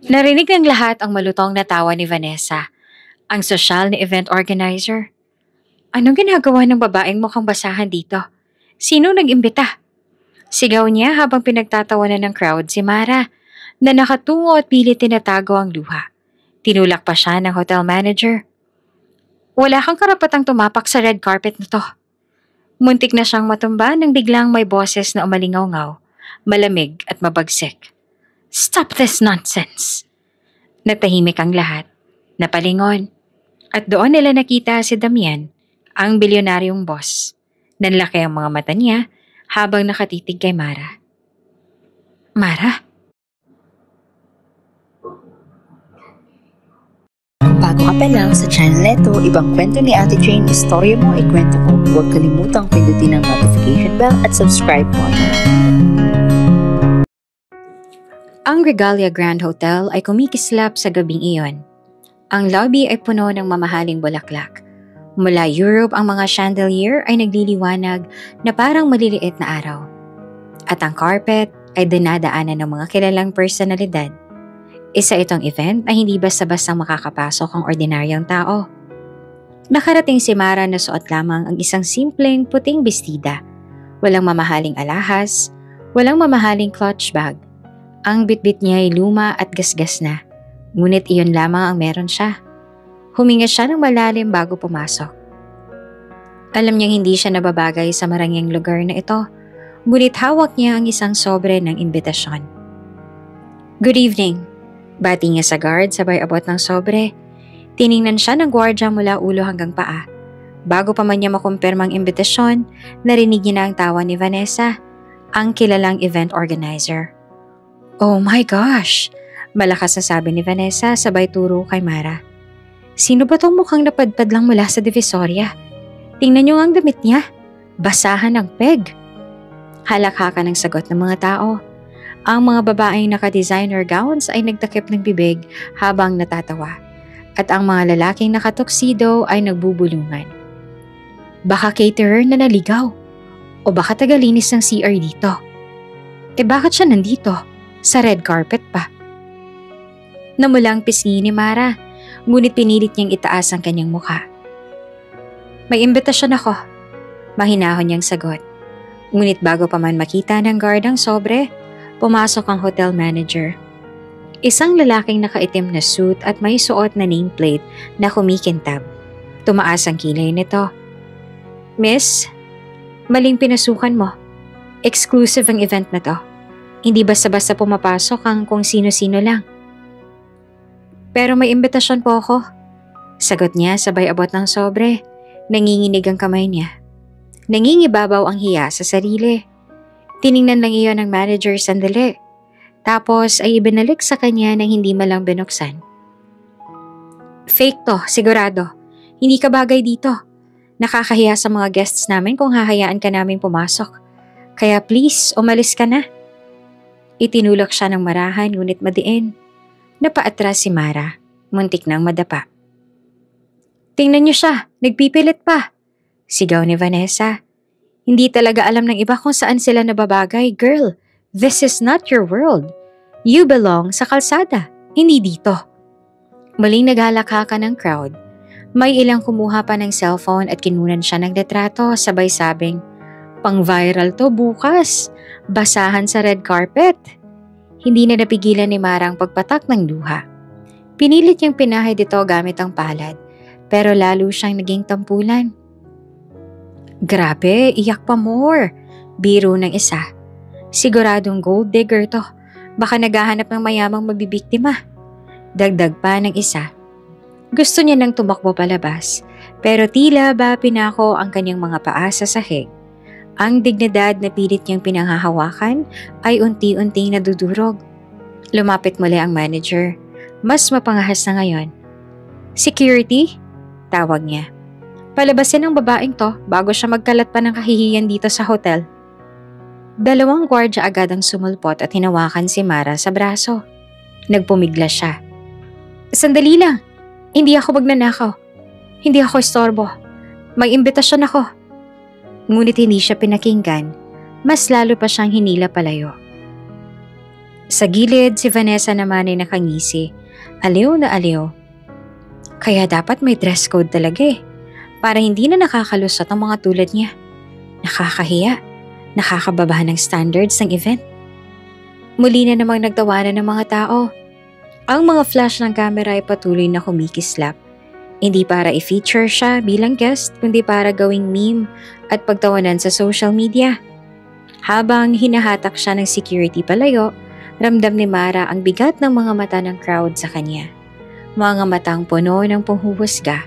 Narinig ng lahat ang malutong na tawa ni Vanessa, ang sosyal na event organizer. Anong ginagawa ng babaeng mukhang basahan dito? Sino nag-imbita? Sigaw niya habang pinagtatawanan ng crowd si Mara, na nakatungo at pilit tinatago ang luha. Tinulak pa siya ng hotel manager. Wala kang karapatang tumapak sa red carpet na to. Muntik na siyang matumba nang biglang may boses na umalingaw-ngaw, malamig at mabagsik. Stop this nonsense! Natahimik ang lahat, napalingon, at doon nila nakita si Damian, ang bilyonaryong boss. Nanlaki ang mga mata niya habang nakatitig kay Mara. Mara? Bago ka pa lang sa channel neto, ibang kwento ni Ate Jane, istorya mo, ikwento ko. Huwag kalimutang pindutin ang notification bell at subscribe button. Ang Regalia Grand Hotel ay kumikislap sa gabing iyon. Ang lobby ay puno ng mamahaling bulaklak. Mula Europe ang mga chandelier ay nagliliwanag na parang maliliit na araw. At ang carpet ay dinadaanan ng mga kilalang personalidad. Isa itong event na hindi basta-bastang makakapasok ang ordinaryong tao. Nakarating si Mara na suot lamang ang isang simpleng puting bestida. Walang mamahaling alahas, walang mamahaling clutch bag. Ang bitbit niya ay luma at gasgas na, ngunit iyon lamang ang meron siya. Huminga siya ng malalim bago pumasok. Alam niyang hindi siya nababagay sa marangyang lugar na ito, ngunit hawak niya ang isang sobre ng imbitasyon. Good evening. Bati niya sa guard sabay abot ng sobre. Tiningnan siya ng gwardya mula ulo hanggang paa. Bago pa man niya makumpirmang imbitasyon, narinig niya na ang tawa ni Vanessa, ang kilalang event organizer. Oh my gosh! Malakas na sabi ni Vanessa sabay turo kay Mara. Sino ba tong mukhang napadpad lang mula sa Divisoria? Tingnan niyo ang damit niya. Basahan ng peg. Halakhakan ang sagot ng mga tao. Ang mga babaeng naka-designer gowns ay nagtakip ng bibig habang natatawa. At ang mga lalaking nakatuksido ay nagbubulungan. Baka caterer na naligaw. O baka tagalinis ng CR dito. Bakit siya nandito? Sa red carpet pa. Namulang pisngi ni Mara, ngunit pinilit niyang itaas ang kanyang mukha. May imbitasyon ako. Mahinahon niyang sagot. Ngunit bago pa man makita ng guard ang sobre, pumasok ang hotel manager. Isang lalaking nakaitim na suit at may suot na nameplate na kumikintab. Tumaas ang kilay nito. Miss, maling pinasukan mo. Exclusive ang event na to. Hindi basta-basta pumapasok ang kung sino-sino lang. Pero may imbitasyon po ako. Sagot niya sabay abot ng sobre. Nanginginig ang kamay niya. Nangingibabaw ang hiya sa sarili. Tiningnan lang iyon ng manager sandali. Tapos ay ibinalik sa kanya nang hindi malang binuksan. Fake to, sigurado. Hindi ka bagay dito. Nakakahiya sa mga guests namin kung hahayaan ka naming pumasok. Kaya please, umalis ka na. Itinulak siya ng marahan ngunit madiin. Napaatras si Mara, muntik nang madapa. Tingnan niyo siya, nagpipilit pa. Sigaw ni Vanessa. Hindi talaga alam ng iba kung saan sila nababagay. Girl, this is not your world. You belong sa kalsada, hindi dito. Muling naghalakhakan ng crowd. May ilang kumuha pa ng cellphone at kinunan siya ng litrato sabay sabing, pang-viral to bukas. Basahan sa red carpet. Hindi na napigilan ni Mara ang pagpatak ng luha. Pinilit niyang pinahid ito gamit ang palad, pero lalo siyang naging tampulan. Grabe, iyak pa more. Biro ng isa. Siguradong gold digger to. Baka naghahanap ng mayamang mabibiktima. Dagdag pa ng isa. Gusto niya nang tumakbo palabas, pero tila ba pinako ang kanyang mga paa sa sahig. Ang dignidad na pilit niyang pinanghahawakan ay unti-unting nadudurog. Lumapit muli ang manager. Mas mapangahas na ngayon. Security? Tawag niya. Palabasin ang babaeng to bago siya magkalat pa ng kahihiyan dito sa hotel. Dalawang gwardya agad ang sumulpot at hinawakan si Mara sa braso. Nagpumigla siya. Sandali lang. Hindi ako magnanakaw. Hindi ako istorbo. May imbitasyon ako. Ngunit hindi siya pinakinggan, mas lalo pa siyang hinila palayo. Sa gilid, si Vanessa naman ay nakangisi. Aliw na aliw. Kaya dapat may dress code talaga para hindi na nakakalusot ang mga tulad niya. Nakakahiya, nakakababa ng standards ng event. Muli na namang nagtawanan ng mga tao. Ang mga flash ng camera ay patuloy na kumikislap. Hindi para i-feature siya bilang guest, kundi para gawing meme at pagtawanan sa social media. Habang hinahatak siya ng security palayo, ramdam ni Mara ang bigat ng mga mata ng crowd sa kanya. Mga matang puno ng panghuhusga,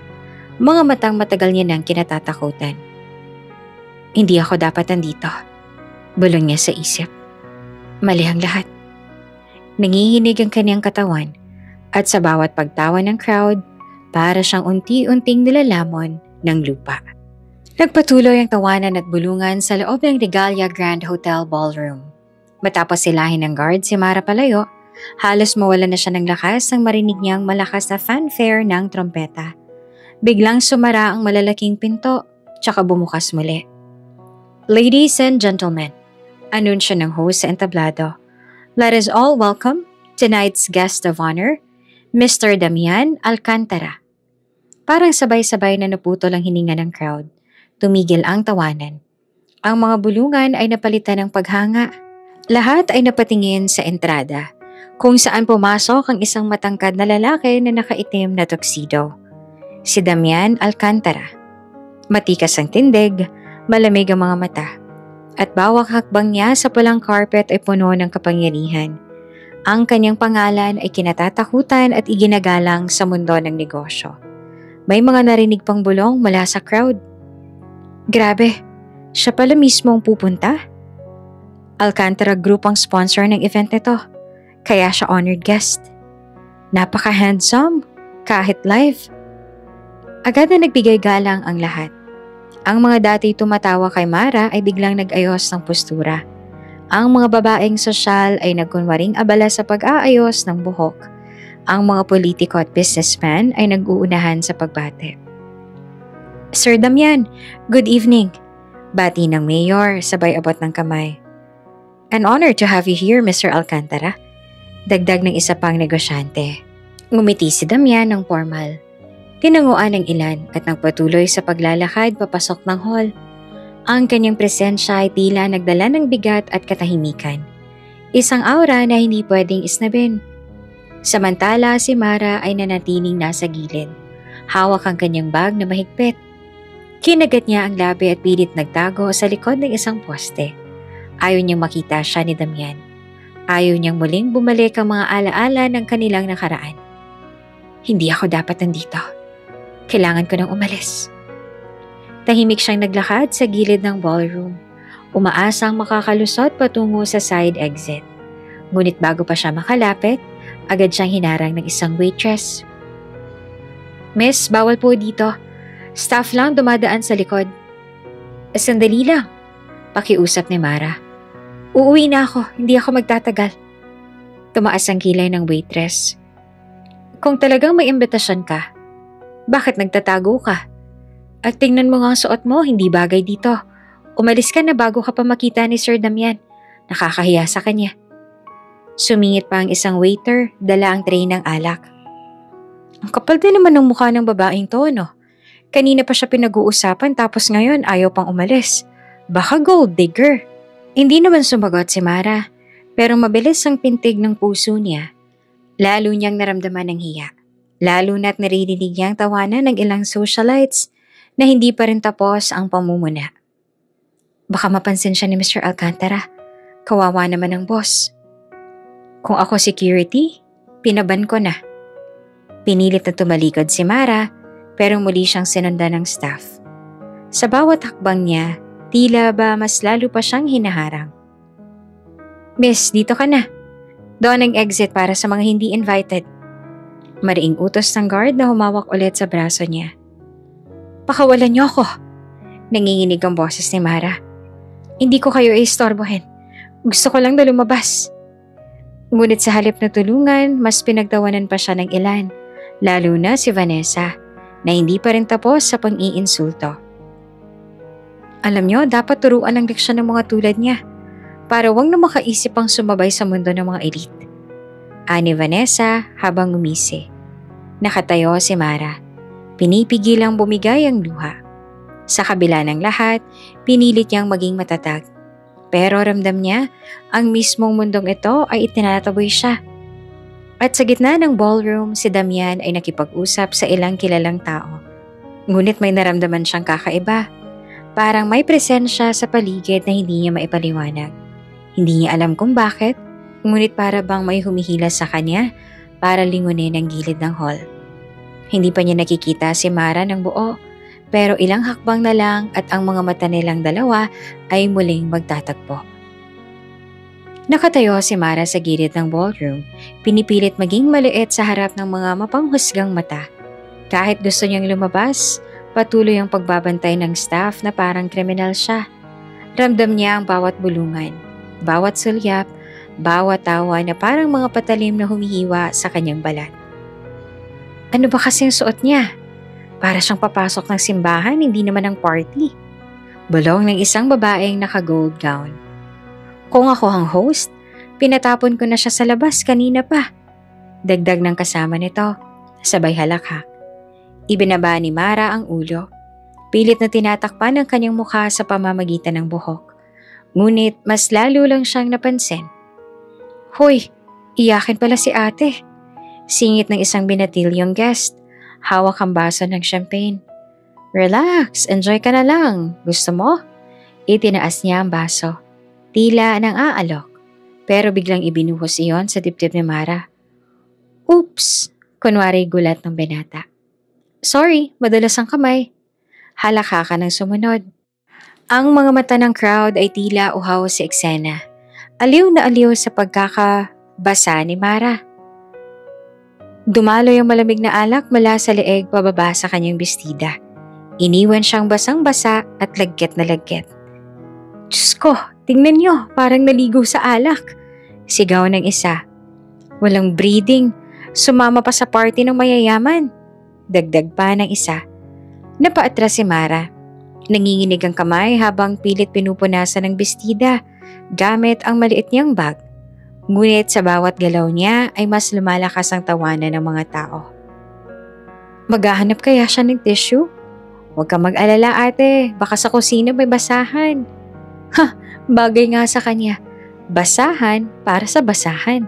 mga matang matagal niya nang kinatatakutan. Hindi ako dapat nandito, bulong niya sa isip. Mali ang lahat. Nanginginig ang kanyang katawan at sa bawat pagtawa ng crowd, para siyang unti-unting nilalamon ng lupa. Nagpatuloy ang tawanan at bulungan sa loob ng Regalia Grand Hotel Ballroom. Matapos silahin ng guard si Mara palayo, halos mawala na siya ng lakas nang marinig niyang malakas na fanfare ng trompeta. Biglang sumara ang malalaking pinto, tsaka bumukas muli. Ladies and gentlemen, anunsyo ng host sa entablado, let us all welcome tonight's guest of honor, Mr. Damian Alcantara. Parang sabay-sabay na naputol ang hininga ng crowd. Tumigil ang tawanan. Ang mga bulungan ay napalitan ng paghanga. Lahat ay napatingin sa entrada, kung saan pumasok ang isang matangkad na lalaki na nakaitim na tuxedo. Si Damian Alcantara. Matikas ang tindig, malamig ang mga mata. At bawat hakbang niya sa pulang carpet ay puno ng kapangyarihan. Ang kanyang pangalan ay kinatatakutan at iginagalang sa mundo ng negosyo. May mga narinig pang bulong mula sa crowd. Grabe, siya pala mismo ang pupunta? Alcantara Group ang sponsor ng event nito, kaya siya honored guest. Napaka-handsome, kahit live. Agad na nagbigay galang ang lahat. Ang mga dati tumatawa kay Mara ay biglang nag-ayos ng postura. Ang mga babaeng sosyal ay nagkunwaring abala sa pag-aayos ng buhok. Ang mga politiko at businessman ay nag-uunahan sa pagbate. Sir Damian, good evening. Bati ng mayor, sabay abot ng kamay. An honor to have you here, Mr. Alcantara. Dagdag ng isa pang negosyante. Ngumiti si Damian ng formal. Tinanguan ng ilan at nagpatuloy sa paglalakad papasok ng hall. Ang kanyang presensya ay tila nagdala ng bigat at katahimikan. Isang aura na hindi pwedeng isnabin. Samantala si Mara ay nanatiling nasa gilid. Hawak ang kanyang bag na mahigpit. Kinagat niya ang labi at pilit nagtago sa likod ng isang poste. Ayaw niyang makita siya ni Damian. Ayaw niyang muling bumalik ang mga alaala ng kanilang nakaraan. Hindi ako dapat nandito. Kailangan ko nang umalis. Tahimik siyang naglakad sa gilid ng ballroom. Umaasang makakalusot patungo sa side exit. Ngunit bago pa siya makalapit, agad siyang hinarang ng isang waitress. Miss, bawal po dito. Staff lang dumadaan sa likod. Sandali lang, pakiusap ni Mara. Uuwi na ako, hindi ako magtatagal. Tumaas ang kilay ng waitress. Kung talagang may imbitasyon ka, bakit nagtatago ka? At tingnan mo nga ang suot mo, hindi bagay dito. Umalis ka na bago ka pa makita ni Sir Damian. Nakakahiya sa kanya. Sumingit pa ang isang waiter, dala ang tray ng alak. Ang kapal din naman ng mukha ng babaeng to, no? Kanina pa siya pinag-uusapan tapos ngayon ayaw pang umalis. Baka gold digger. Hindi naman sumagot si Mara, pero mabilis ang pintig ng puso niya. Lalo niyang naramdaman ng hiya. Lalo na't naririnig niyang tawanan ng ilang socialites na hindi pa rin tapos ang pamumuna. Baka mapansin siya ni Mr. Alcantara. Kawawa naman ang boss. Kung ako security, pinaban ko na. Pinilit na tumalikod si Mara pero muli siyang sinundan ng staff. Sa bawat hakbang niya, tila ba mas lalo pa siyang hinaharang. Miss, dito ka na. Doon ang exit para sa mga hindi invited. Mariing utos ng guard na humawak ulit sa braso niya. Pakawalan niyo ako. Nanginginig ang boses ni Mara. Hindi ko kayo istorbohin. Gusto ko lang na lumabas. Ngunit sa halip na tulungan, mas pinagtawanan pa siya ng ilan, lalo na si Vanessa, na hindi pa rin tapos sa pang-iinsulto. Alam niyo, dapat turuan ng leksyon ng mga tulad niya. para wag na makaisip pang sumabay sa mundo ng mga elite. Ani Vanessa habang umisi. Nakatayo si Mara. Pinipigilang bumigay ang luha. Sa kabila ng lahat, pinilit niyang maging matatag. Pero ramdam niya, ang mismong mundong ito ay itinataboy siya. At sa gitna ng ballroom, si Damian ay nakipag-usap sa ilang kilalang tao. Ngunit may naramdaman siyang kakaiba. Parang may presensya sa paligid na hindi niya maipaliwanag. Hindi niya alam kung bakit, ngunit para bang may humihila sa kanya para lingunin ang gilid ng hall. Hindi pa niya nakikita si Mara ng buo, pero ilang hakbang na lang at ang mga mata nilang dalawa ay muling magtatagpo. Nakatayo si Mara sa gilid ng ballroom, pinipilit maging maliit sa harap ng mga mapanghusgang mata. Kahit gusto niyang lumabas, patuloy ang pagbabantay ng staff na parang kriminal siya. Ramdam niya ang bawat bulungan, bawat sulyap, bawat tawa na parang mga patalim na humihiwa sa kanyang balat. Ano ba kasing suot niya? Para siyang papasok ng simbahan, hindi naman ang party. Bulong ng isang babaeng naka-gold gown. Kung ako ang host, pinatapon ko na siya sa labas kanina pa. Dagdag ng kasama nito, sabay halakhak. Ibinaba ni Mara ang ulo. Pilit na tinatakpan ang kanyang mukha sa pamamagitan ng buhok. Ngunit mas lalo lang siyang napansin. Hoy, iyakin pala si ate. Singit ng isang binatilyong guest. Hawak ang baso ng champagne. Relax, enjoy ka na lang. Gusto mo? Itinaas niya ang baso. Tila nang aalok. Pero biglang ibinuhos iyon sa dibdib ni Mara. Oops! Kunwari gulat ng binata. Sorry, madalas ang kamay. Halakaka ng sumunod. Ang mga mata ng crowd ay tila uhaw sa eksena. Aliw na aliw sa pagkakabasa ni Mara. Dumaloy ang malamig na alak mula sa leeg pababa sa kanyang bestida. Iniwan siyang basang-basa at lagkit na lagkit. Diyos ko, tingnan niyo, parang naligo sa alak. Sigaw ng isa. Walang breeding, sumama pa sa party ng mayayaman. Dagdag pa ng isa. Napaatras si Mara. Nanginginig ang kamay habang pilit pinupunasan ng bestida gamit ang maliit niyang bag. Ngunit sa bawat galaw niya ay mas lumalakas ang tawanan ng mga tao. Maghahanap kaya siya ng tissue? Huwag kang mag-alala ate, baka sa kusina may basahan. Ha, bagay nga sa kanya. Basahan para sa basahan.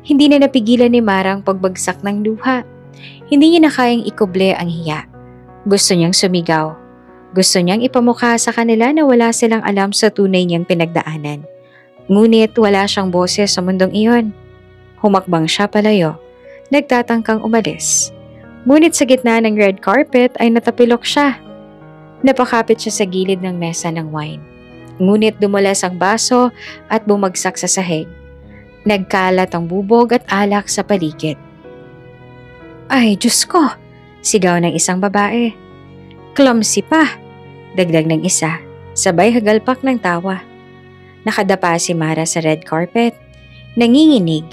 Hindi na napigilan ni Mara ang pagbagsak ng luha. Hindi niya na kayang ikuble ang hiya. Gusto niyang sumigaw. Gusto niyang ipamukha sa kanila na wala silang alam sa tunay niyang pinagdaanan. Ngunit wala siyang boses sa mundong iyon. Humakbang siya palayo, nagtatangkang umalis. Ngunit sa gitna ng red carpet ay natapilok siya. Napakapit siya sa gilid ng mesa ng wine. Ngunit dumulas ang baso at bumagsak sa sahig. Nagkalat ang bubog at alak sa paligid. Ay, Diyos ko! Sigaw ng isang babae. Clumsy pa! Dagdag ng isa, sabay hagalpak ng tawa. Nakadapa si Mara sa red carpet. Nanginginig.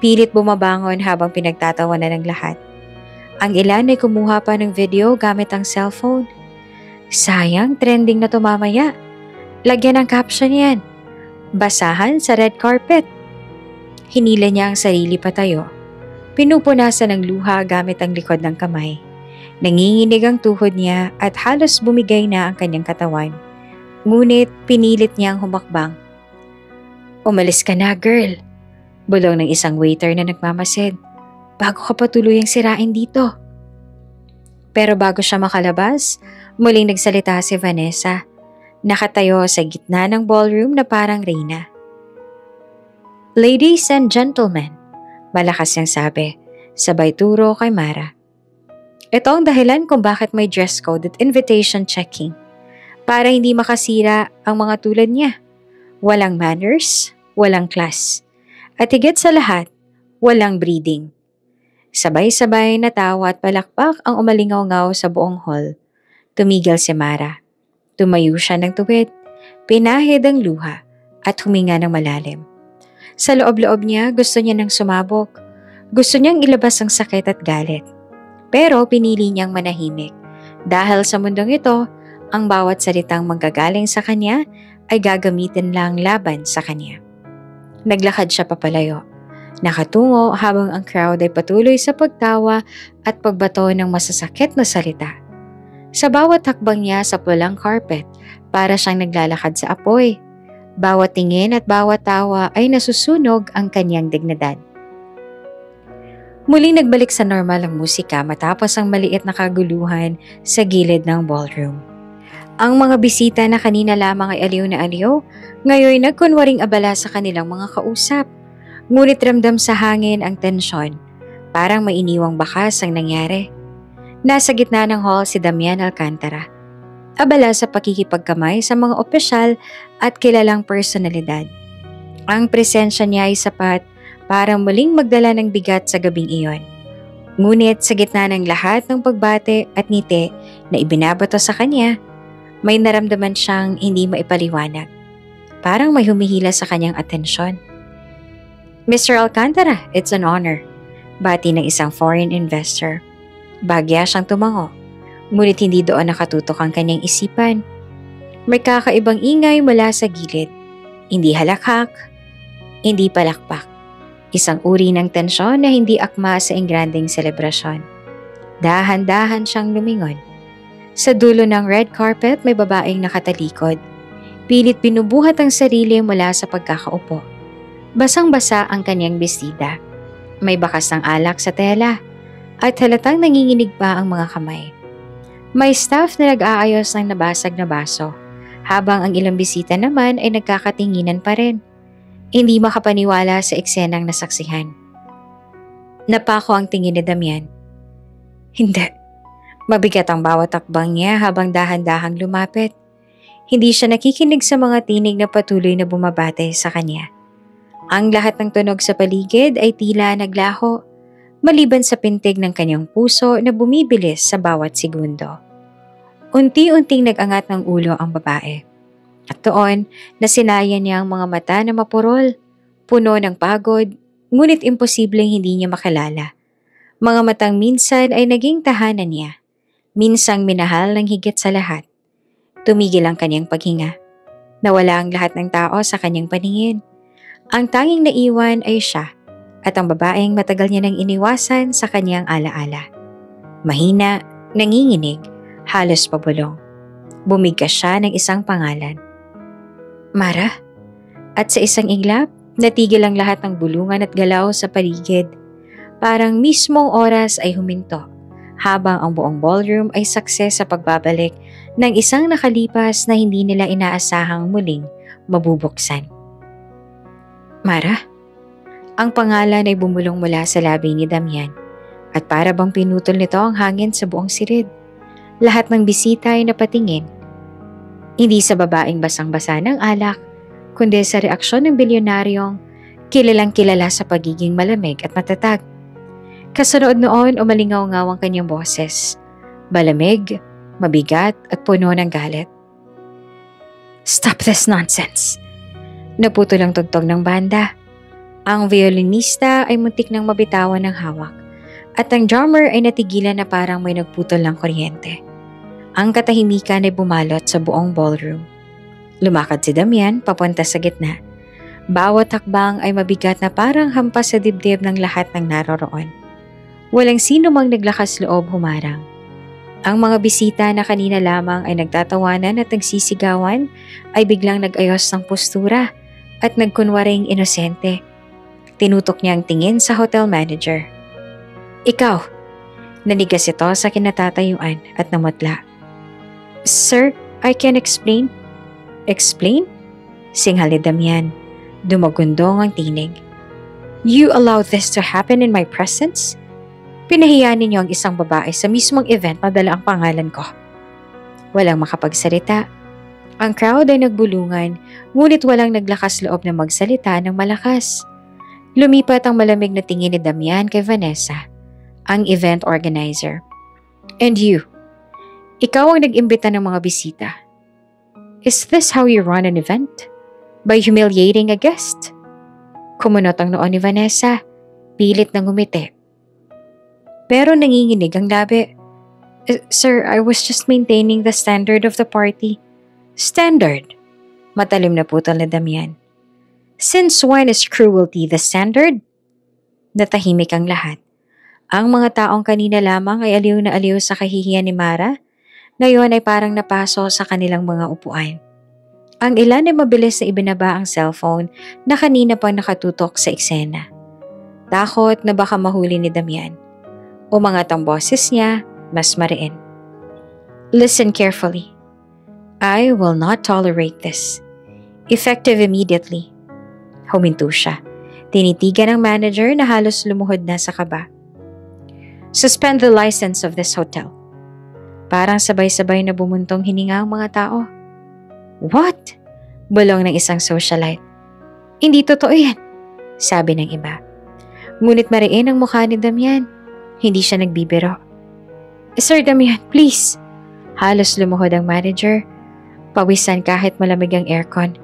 Pilit bumabangon habang pinagtatawanan ng lahat. Ang ilan ay kumuha pa ng video gamit ang cellphone. Sayang, trending na to mamaya. Lagyan ng caption yan. Basahan sa red carpet. Hinila niya ang sarili patayo. Pinupunasan ng luha gamit ang likod ng kamay. Nanginginig ang tuhod niya at halos bumigay na ang kanyang katawan. Ngunit pinilit niyang humakbang. Umalis ka na, girl. Bulong ng isang waiter na nagmamasid. Bago ka pa tuluyang sirain dito. Pero bago siya makalabas, muling nagsalita si Vanessa. Nakatayo sa gitna ng ballroom na parang reyna. Ladies and gentlemen, malakas niyang sabi, sabay turo kay Mara. Ito ang dahilan kung bakit may dress code at invitation checking. Para hindi makasira ang mga tulad niya. Walang manners, walang class. At higit sa lahat, walang breeding. Sabay-sabay natawa at palakpak ang umalingaw-ngaw sa buong hall. Tumigil si Mara. Tumayo siya ng tuwid, pinahid ang luha at huminga ng malalim. Sa loob-loob niya, gusto niya nang sumabog. Gusto niyang ilabas ang sakit at galit. Pero pinili niyang manahimik. Dahil sa mundong ito, ang bawat salitang manggagaling sa kanya ay gagamitin lang laban sa kanya. Naglakad siya papalayo, nakatungo habang ang crowd ay patuloy sa pagtawa at pagbato ng masasakit na salita. Sa bawat hakbang niya sa pulang carpet, para siyang naglalakad sa apoy. Bawat tingin at bawat tawa ay nasusunog ang kanyang dignidad. Muling nagbalik sa normal ang musika matapos ang maliit na kaguluhan sa gilid ng ballroom. Ang mga bisita na kanina lamang ay aliw na aliw, ngayon nagkunwaring abala sa kanilang mga kausap. Ngunit ramdam sa hangin ang tensyon, parang may iniwang bakas ang nangyari. Nasa gitna ng hall si Damian Alcantara. Abala sa pakikipagkamay sa mga opisyal at kilalang personalidad. Ang presensya niya ay sapat para muling magdala ng bigat sa gabing iyon. Ngunit sa gitna ng lahat ng pagbate at ngiti na ibinabato sa kanya, may naramdaman siyang hindi maipaliwanag. Parang may humihila sa kanyang atensyon. Mr. Alcantara, it's an honor. Bati ng isang foreign investor. Bagya siyang tumango. Ngunit hindi doon nakatutok ang kanyang isipan. May kakaibang ingay mula sa gilid. Hindi halakhak, hindi palakpak. Isang uri ng tensyon na hindi akma sa engranding selebrasyon. Dahan-dahan siyang lumingon. Sa dulo ng red carpet may babaeng nakatalikod. Pilit binubuhat ang sarili mula sa pagkakaupo. Basang-basa ang kanyang bestida. May bakas ng alak sa tela at halatang nanginginig pa ang mga kamay. May staff na nag-aayos ng nabasag na baso, habang ang ilang bisita naman ay nagkakatinginan pa rin. Hindi makapaniwala sa eksenang nasaksihan. Napako ang tingin ni Damian. Hindi. Mabigat ang bawat takbang niya habang dahan-dahang lumapit. Hindi siya nakikinig sa mga tinig na patuloy na bumabate sa kanya. Ang lahat ng tunog sa paligid ay tila naglaho, maliban sa pintig ng kanyang puso na bumibilis sa bawat segundo. Unti-unting nag-angat ng ulo ang babae. At doon, nasinayan niya ang mga mata na mapurol, puno ng pagod, ngunit imposibleng hindi niya makilala. Mga matang minsan ay naging tahanan niya, minsang minahal ng higit sa lahat. Tumigil ang kanyang paghinga. Nawala ang lahat ng tao sa kanyang paningin. Ang tanging naiwan ay siya at ang babaeng matagal niya nang iniwasan sa kanyang alaala. Mahina, nanginginig, halos pabulong. Bumigkas siya ng isang pangalan. Mara? At sa isang iglap, natigil ang lahat ng bulungan at galaw sa paligid. Parang mismong oras ay huminto, habang ang buong ballroom ay sakses sa pagbabalik ng isang nakalipas na hindi nila inaasahang muling mabubuksan. Mara? Ang pangalan ay bumulong mula sa labi ni Damian at para bang pinutol nito ang hangin sa buong silid. Lahat ng bisita ay napatingin. Hindi sa babaeng basang-basa ng alak, kundi sa reaksyon ng bilyonaryong kilalang kilala sa pagiging malamig at matatag. Kasunod noon umalingaw-ngaw ang kanyang boses. Malamig, mabigat at puno ng galit. Stop this nonsense! Naputol ang tugtog ng banda. Ang violinista ay muntik nang mabitawan ng hawak at ang drummer ay natigilan na parang may nagputol ng kuryente. Ang katahimikan ay bumalot sa buong ballroom. Lumakad si Damian papunta sa gitna. Bawat hakbang ay mabigat na parang hampas sa dibdib ng lahat ng naroroon. Walang sino mang naglakas loob humarang. Ang mga bisita na kanina lamang ay nagtatawanan at nagsisigawan ay biglang nag-ayos ng postura at nagkunwaring inosente. Tinutok niya ang tingin sa hotel manager. Ikaw! Nanigas ito sa kinatatayuan at namutla. Sir, I can explain. Explain? Singhal ni Damian. Dumagundong ang tinig. You allow this to happen in my presence? Pinahiya ninyo ang isang babae sa mismong event na dala ang pangalan ko. Walang makapagsalita. Ang crowd ay nagbulungan, ngunit walang naglakas loob na magsalita ng malakas. Lumipat ang malamig na tingin ni Damian kay Vanessa, ang event organizer. And you, ikaw ang nag-imbita ng mga bisita. Is this how you run an event? By humiliating a guest? Kumunot ang noon ni Vanessa, pilit na ngumiti. Pero nanginginig ang labi. Sir, I was just maintaining the standard of the party. Standard? Matalim na putol na Damian. Since when is cruelty the standard? Natahimik ang lahat. Ang mga taong kanina lamang ay aliw na aliw sa kahihiyan ni Mara, ngayon ay parang napaso sa kanilang mga upuan. Ang ilan ay mabilis na ibinaba ang cellphone na kanina pang nakatutok sa eksena. Takot na baka mahuli ni Damian. Umangat ang boses niya, mas mariin. Listen carefully. I will not tolerate this. Effective immediately. Huminto siya. Tinitigan ng manager na halos lumuhod na sa kaba. Suspend the license of this hotel. Parang sabay-sabay na bumuntong hininga ang mga tao. What? Bulong ng isang socialite. Hindi totoo yan, sabi ng iba. Ngunit mariin ang mukha ni Damian. Hindi siya nagbibiro. Sir Damian, please. Halos lumuhod ang manager. Pawisan kahit malamig ang aircon.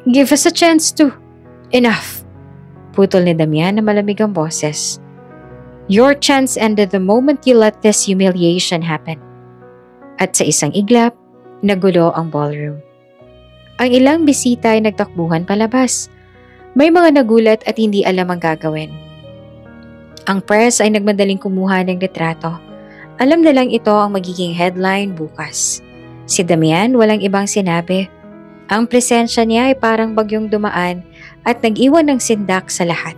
Give us a chance to. Enough. Putol ni Damian na malamig ang boses. Your chance ended the moment you let this humiliation happen. At sa isang iglap, nagulo ang ballroom. Ang ilang bisita ay nagtakbuhan palabas. May mga nagulat at hindi alam ang gagawin. Ang press ay nagmadaling kumuha ng retrato. Alam na lang ito ang magiging headline bukas. Si Damian walang ibang sinabi. Ang presensya niya ay parang bagyong dumaan at nag-iwan ng sindak sa lahat.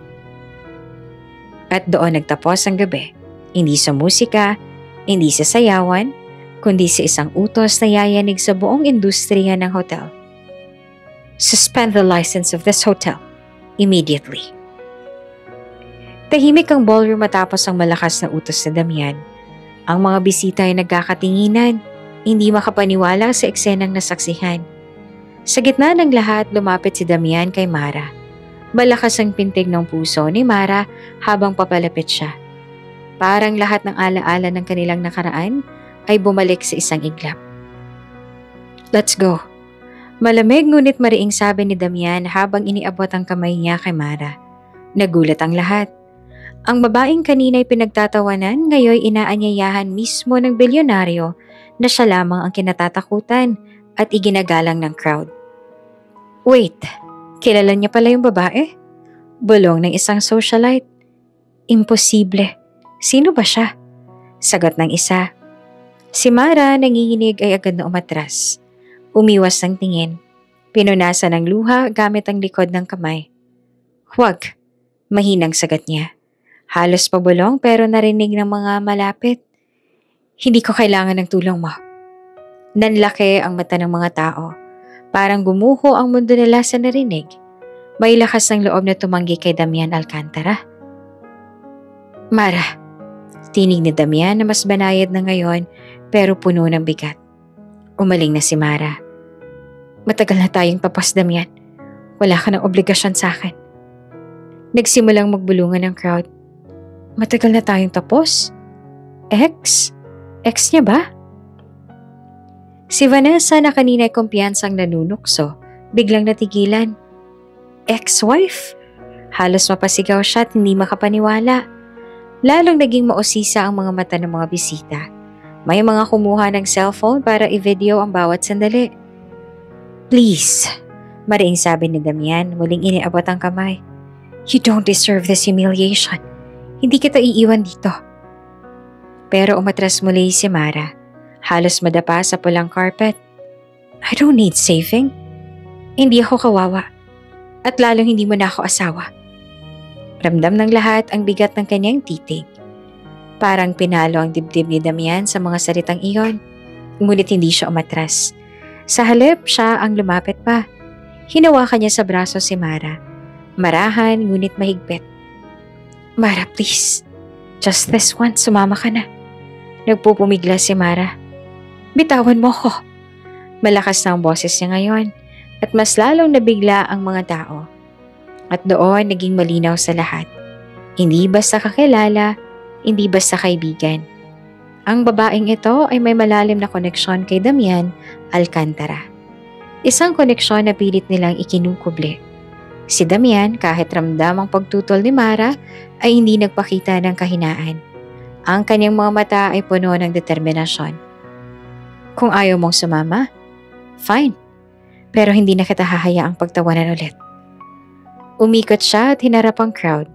At doon nagtapos ang gabi. Hindi sa musika, hindi sa sayawan, kundi sa isang utos na yayanig sa buong industriya ng hotel. Suspend the license of this hotel immediately. Tahimik ang ballroom matapos ang malakas na utos ni Damian. Ang mga bisita ay nagkakatinginan, hindi makapaniwala sa eksenang nasaksihan. Sa gitna ng lahat, lumapit si Damian kay Mara. Malakas ang pintig ng puso ni Mara habang papalapit siya. Parang lahat ng alaala ng kanilang nakaraan ay bumalik sa isang iglap. Let's go. Malamig ngunit mariing sabi ni Damian habang iniabot ang kamay niya kay Mara. Nagulat ang lahat. Ang babaeng kanina'y pinagtatawanan ngayon inaanyayahan mismo ng bilyonaryo na siya lamang ang kinatatakutan at iginagalang ng crowd. Wait, kilala niya pala yung babae? Bulong ng isang socialite. Imposible. Sino ba siya? Sagot ng isa. Si Mara nanginginig ay agad na umatras. Umiwas ng tingin. Pinunasan ng luha gamit ang likod ng kamay. Huwag. Mahinang sagot niya. Halos pabulong pero narinig ng mga malapit. Hindi ko kailangan ng tulong mo. Nanlaki ang mata ng mga tao. Parang gumuho ang mundo nila sa narinig. May lakas ng loob na tumanggi kay Damian Alcantara. Mara. Tinig ni Damian na mas banayad na ngayon pero puno ng bigat. Umaling na si Mara. Matagal na tayong tapos, Damian. Wala ka ng obligasyon sa akin. Nagsimulang magbulungan ng crowd. Matagal na tayong tapos? Ex? Ex niya ba? Si Vanessa na kanina ay kumpiyansang nanunukso, biglang natigilan. Ex-wife? Halos mapasigaw siya at hindi makapaniwala. Lalong naging mausisa ang mga mata ng mga bisita. May mga kumuha ng cellphone para i-video ang bawat sandali. Please, mariing sabi ni Damian, muling iniabot ang kamay. You don't deserve this humiliation. Hindi kita iiwan dito. Pero umatras muli si Mara. Halos madapa sa pulang carpet. I don't need saving. Hindi ako kawawa. At lalong hindi mo na ako asawa. Ramdam ng lahat ang bigat ng kanyang titig. Parang pinalo ang dibdib ni Damian sa mga salitang iyon. Ngunit hindi siya umatras. Sa halip, siya ang lumapit pa. Hinawakan niya sa braso si Mara. Marahan ngunit mahigpit. Mara, please. Just this once, sumama ka na. Nagpupumigla si Mara. Bitawan mo ko. Malakas na ang boses niya ngayon at mas lalong nabigla ang mga tao. At doon naging malinaw sa lahat. Hindi basta kakilala, hindi basta kaibigan. Ang babaeng ito ay may malalim na koneksyon kay Damian Alcantara. Isang koneksyon na pilit nilang ikinukuble. Si Damian, kahit ramdam ang pagtutol ni Mara, ay hindi nagpakita ng kahinaan. Ang kanyang mga mata ay puno ng determinasyon. Kung ayaw mong sumama, fine. Pero hindi na kita hahayaang pagtawanan ulit. Umikot siya at hinarap ang crowd.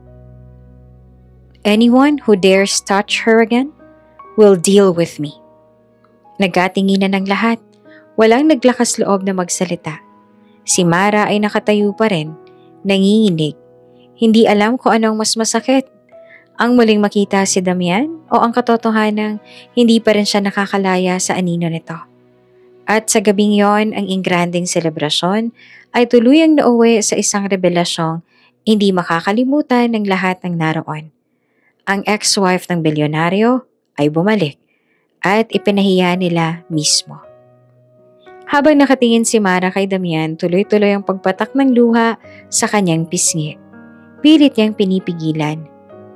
Anyone who dares touch her again will deal with me. Nagkatinginan ng lahat. Walang naglakas loob na magsalita. Si Mara ay nakatayo pa rin, nanginginig. Hindi alam kung anong mas masakit. Ang muling makita si Damian o ang katotohanang hindi pa rin siya nakakalaya sa anino nito. At sa gabing yon, ang ingranding selebrasyon ay tuluyang nauwi sa isang revelasyong hindi makakalimutan ng lahat ng naroon. Ang ex-wife ng bilyonaryo ay bumalik at ipinahiya nila mismo. Habang nakatingin si Mara kay Damian, tuloy-tuloy ang pagpatak ng luha sa kanyang pisngi. Pilit niyang pinipigilan,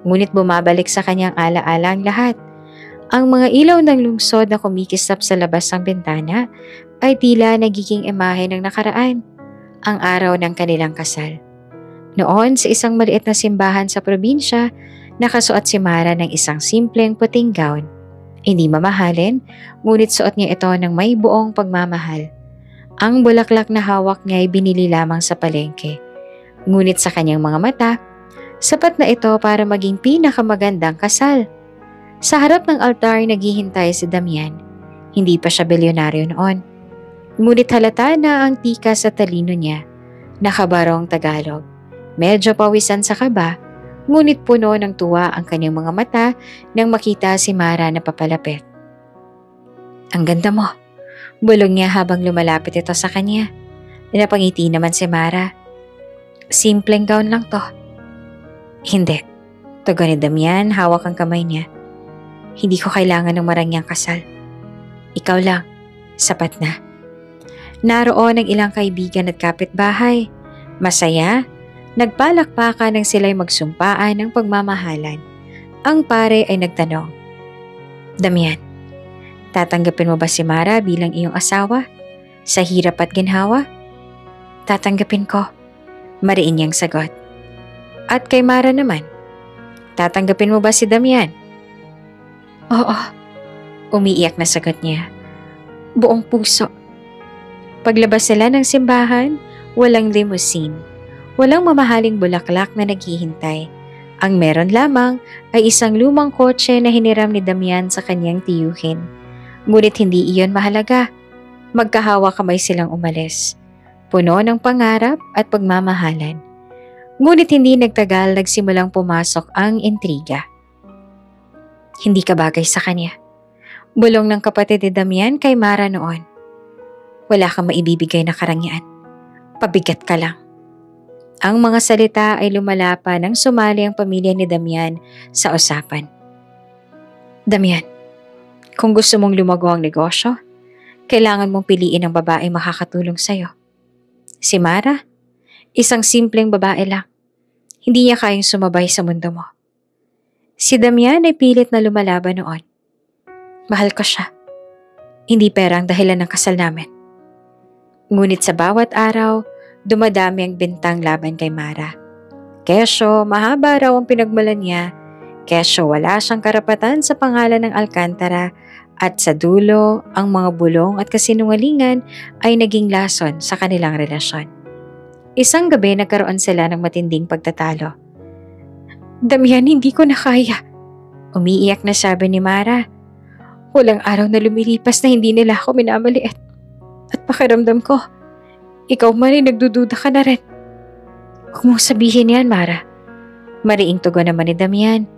ngunit bumabalik sa kanyang alaala ang lahat. Ang mga ilaw ng lungsod na kumikislap sa labas ng bintana ay tila nagiging imahe ng nakaraan, ang araw ng kanilang kasal. Noon sa isang maliit na simbahan sa probinsya, nakasuot si Mara ng isang simpleng puting gown. Hindi mamahalin, ngunit suot niya ito ng may buong pagmamahal. Ang bulaklak na hawak niya ay binili lamang sa palengke. Ngunit sa kanyang mga mata, sapat na ito para maging pinakamagandang kasal. Sa harap ng altar naghihintay si Damian. Hindi pa siya bilyonaryo noon. Ngunit halata na ang tika sa talino niya. Nakabarong Tagalog. Medyo pawisan sa kaba, ngunit puno ng tuwa ang kanyang mga mata nang makita si Mara na papalapit. Ang ganda mo, bulong niya habang lumalapit ito sa kanya. Napangiti naman si Mara. Simpleng gown lang to. Hindi, tugon ni Damian, hawak ang kamay niya. Hindi ko kailangan ng marangyang kasal. Ikaw lang, sapat na. Naroon ang ilang kaibigan at kapitbahay. Masaya, nagpalakpakan nang sila'y magsumpaan ng pagmamahalan. Ang pare ay nagtanong, Damian, tatanggapin mo ba si Mara bilang iyong asawa? Sa hirap at ginhawa? Tatanggapin ko, mariin niyang sagot. At kay Mara naman, tatanggapin mo ba si Damian? Oo, umiiyak na sagot niya. Buong puso. Paglabas sila ng simbahan, walang limousine. Walang mamahaling bulaklak na naghihintay. Ang meron lamang ay isang lumang kotse na hiniram ni Damian sa kanyang tiyuhin. Ngunit hindi iyon mahalaga. Magkahawa kamay silang umalis. Puno ng pangarap at pagmamahalan. Ngunit hindi nagtagal nagsimulang pumasok ang intriga. Hindi ka bagay sa kanya. Bulong ng kapatid ni Damian kay Mara noon. Wala kang maibibigay na karangyaan. Pabigat ka lang. Ang mga salita ay lumalapa nang sumali ang pamilya ni Damian sa usapan. Damian, kung gusto mong lumago ang negosyo, kailangan mong piliin ang babae makakatulong sa'yo. Si Mara, isang simpleng babae lang. Hindi niya kayang sumabay sa mundo mo. Si Damian ay pilit na lumalaban noon. Mahal ko siya. Hindi pera ang dahilan ng kasal namin. Ngunit sa bawat araw, dumadami ang bintang laban kay Mara. Kesyo, mahaba raw ang pinagmulan niya. Kesyo, wala siyang karapatan sa pangalan ng Alcantara. At sa dulo, ang mga bulong at kasinungalingan ay naging lason sa kanilang relasyon. Isang gabi nagkaroon sila ng matinding pagtatalo. Damian, hindi ko na kaya. Umiiyak na sabi ni Mara. Walang araw na lumilipas na hindi nila ako minamaliit. At pakiramdam ko, ikaw man ay nagdududa ka na rin. Huwag mong sabihin yan, Mara. Mariing tugon naman ni Damian.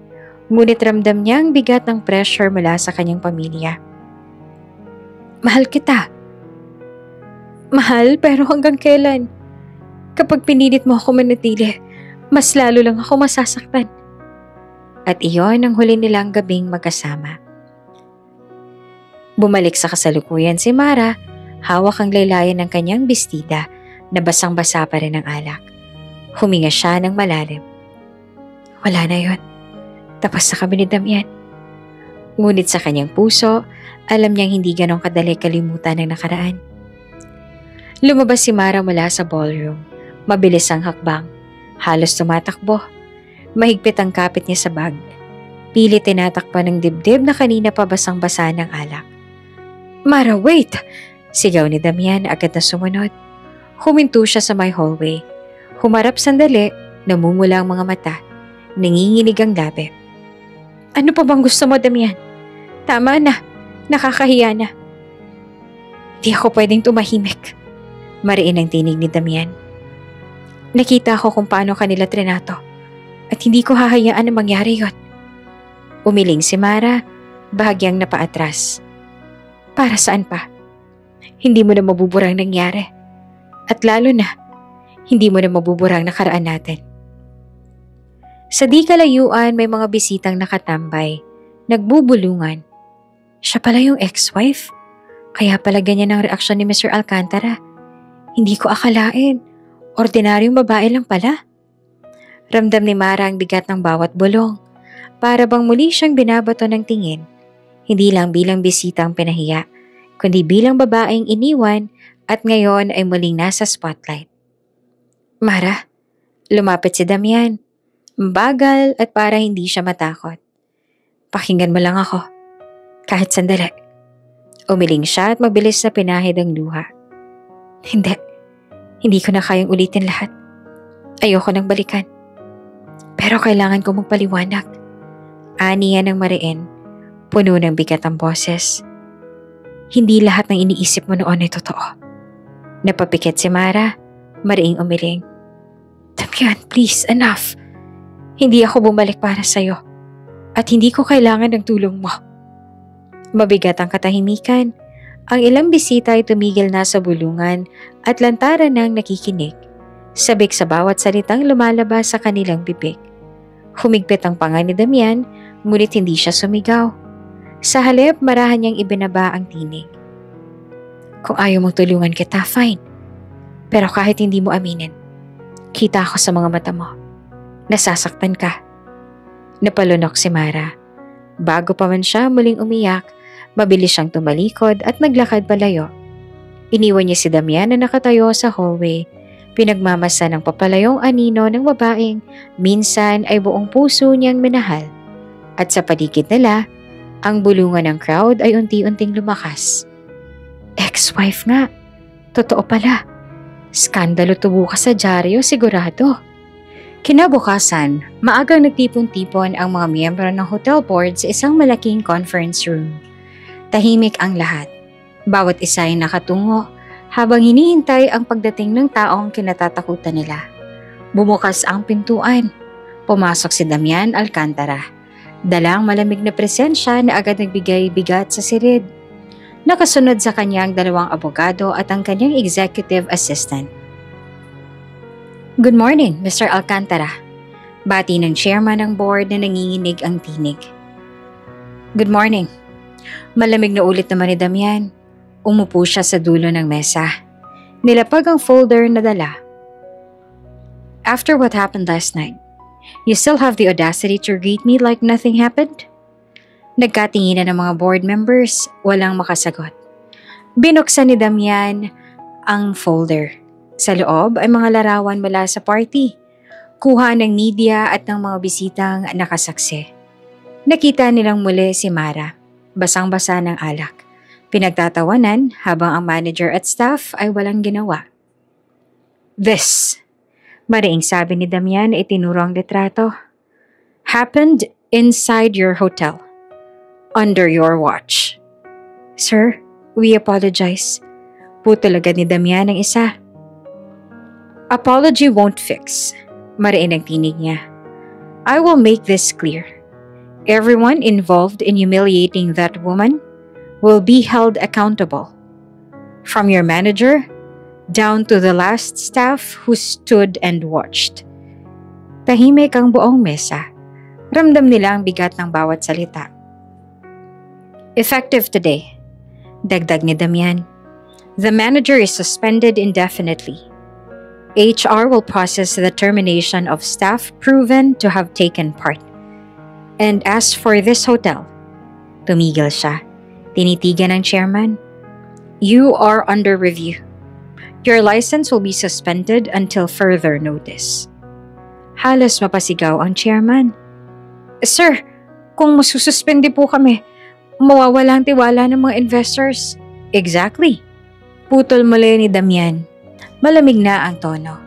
Ngunit ramdam niya ang bigat ng pressure mula sa kanyang pamilya. Mahal kita. Mahal, pero hanggang kailan? Kapag pinilit mo ako manatili, mas lalo lang ako masasaktan. At iyon ang huli nilang gabing magkasama. Bumalik sa kasalukuyan si Mara, hawak ang laylayan ng kanyang bestida na basang-basa pa rin ng alak. Huminga siya ng malalim. Wala na yon. Tapos na kami ni Damian. Ngunit sa kanyang puso, alam niyang hindi ganong kadali kalimutan ng nakaraan. Lumabas si Mara mula sa ballroom. Mabilis ang hakbang. Halos tumatakbo. Mahigpit ang kapit niya sa bag. Pilit tinatakpan ng dibdib na kanina pa basang-basa ng alak. Mara, wait! Sigaw ni Damian agad na sumunod. Huminto siya sa may hallway. Humarap sandali, namumula ang mga mata. Nanginginig ang labi. Ano pa bang gusto mo, Damian? Tama na. Nakakahiya na. Di ako pwedeng tumahimik. Mariin ang tinig ni Damian. Nakita ko kung paano kanila trinato. At hindi ko hahayaan na mangyari yon. Umiling si Mara, bahagyang napaatras. Para saan pa? Hindi mo na mabuburang nangyari. At lalo na, hindi mo na mabuburang nakaraan natin. Sa di kalayuan may mga bisitang nakatambay, nagbubulungan. Siya pala yung ex-wife? Kaya pala ganyan ang reaksyon ni Mr. Alcantara. Hindi ko akalain. Ordinaryong babae lang pala. Ramdam ni Mara ang bigat ng bawat bulong. Para bang muli siyang binabato ng tingin. Hindi lang bilang bisita ang pinahiya, kundi bilang babaeng iniwan at ngayon ay muling nasa spotlight. Mara, lumapit si Damian. Bagal at para hindi siya matakot. Pakinggan mo lang ako. Kahit sandali. Umiling siya at mabilis na pinahid ang luha. Hindi ko na kayang ulitin lahat. Ayoko nang balikan. Pero kailangan ko magpaliwanag. Aniya ng mariin, puno ng bigat ang boses. Hindi lahat ng iniisip mo noon ay totoo. Napapikit si Mara, mariing umiling. Damian, please, enough. Hindi ako bumalik para sa'yo. At hindi ko kailangan ng tulong mo. Mabigat ang katahimikan. Ang ilang bisita ay tumigil na sa bulungan at lantaran ng nakikinig. Sabik sa bawat salitang lumalabas sa kanilang bibig. Humigpit ang panga ni Damian, ngunit hindi siya sumigaw. Sa halip, marahan niyang ibinaba ang tinig. Kung ayaw mong tulungan kita, fine. Pero kahit hindi mo aminin, kita ako sa mga mata mo. Nasasaktan ka. Napalunok si Mara. Bago pa man siya muling umiyak, mabilis siyang tumalikod at naglakad palayo. Iniwan niya si Damian na nakatayo sa hallway. Pinagmamasa ng papalayong anino ng babaeng minsan ay buong puso niyang minahal. At sa paligid nila, ang bulungan ng crowd ay unti-unting lumakas. Ex-wife nga. Totoo pala. Skandalo tubo ka sa dyaryo, sigurado. Kinabukasan, maagang nagtipon-tipon ang mga miyembro ng hotel board sa isang malaking conference room. Tahimik ang lahat. Bawat isa ay nakatungo habang hinihintay ang pagdating ng taong kinatatakutan nila. Bumukas ang pintuan. Pumasok si Damian Alcantara. Dalang malamig na presensya na agad nagbigay bigat sa sirid. Nakasunod sa kanyang dalawang abogado at ang kanyang executive assistant. Good morning, Mr. Alcantara. Bati ng chairman ng board na nanginginig ang tinig. Good morning. Malamig na ulit naman ni Damian. Umupo siya sa dulo ng mesa. Nilapag ang folder na dala. After what happened last night, you still have the audacity to greet me like nothing happened? Nagkatinginan ng mga board members, walang makasagot. Binuksan ni Damian ang folder. Sa loob ay mga larawan mula sa party. Kuha ng media at ng mga bisitang nakasaksi. Nakita nilang muli si Mara, basang-basa ng alak. Pinagtatawanan habang ang manager at staff ay walang ginawa. This, mariing sabi ni Damian ay tinuro ang litrato, happened inside your hotel, under your watch. Sir, we apologize. Putol agad ni Damian ang isa. Apology won't fix, mariin ang tinig niya. I will make this clear. Everyone involved in humiliating that woman will be held accountable. From your manager, down to the last staff who stood and watched. Tahimik ang buong mesa. Ramdam nila ang bigat ng bawat salita. Effective today, dagdag ni Damian. The manager is suspended indefinitely. HR will process the termination of staff proven to have taken part. And as for this hotel, tumigil siya. Tinitigan ng chairman. You are under review. Your license will be suspended until further notice. Halos mapasigaw ang chairman. Sir, kung masususpende po kami, mawawala ang tiwala ng mga investors. Exactly. Putol muli ni Damian. Malamig na ang tono.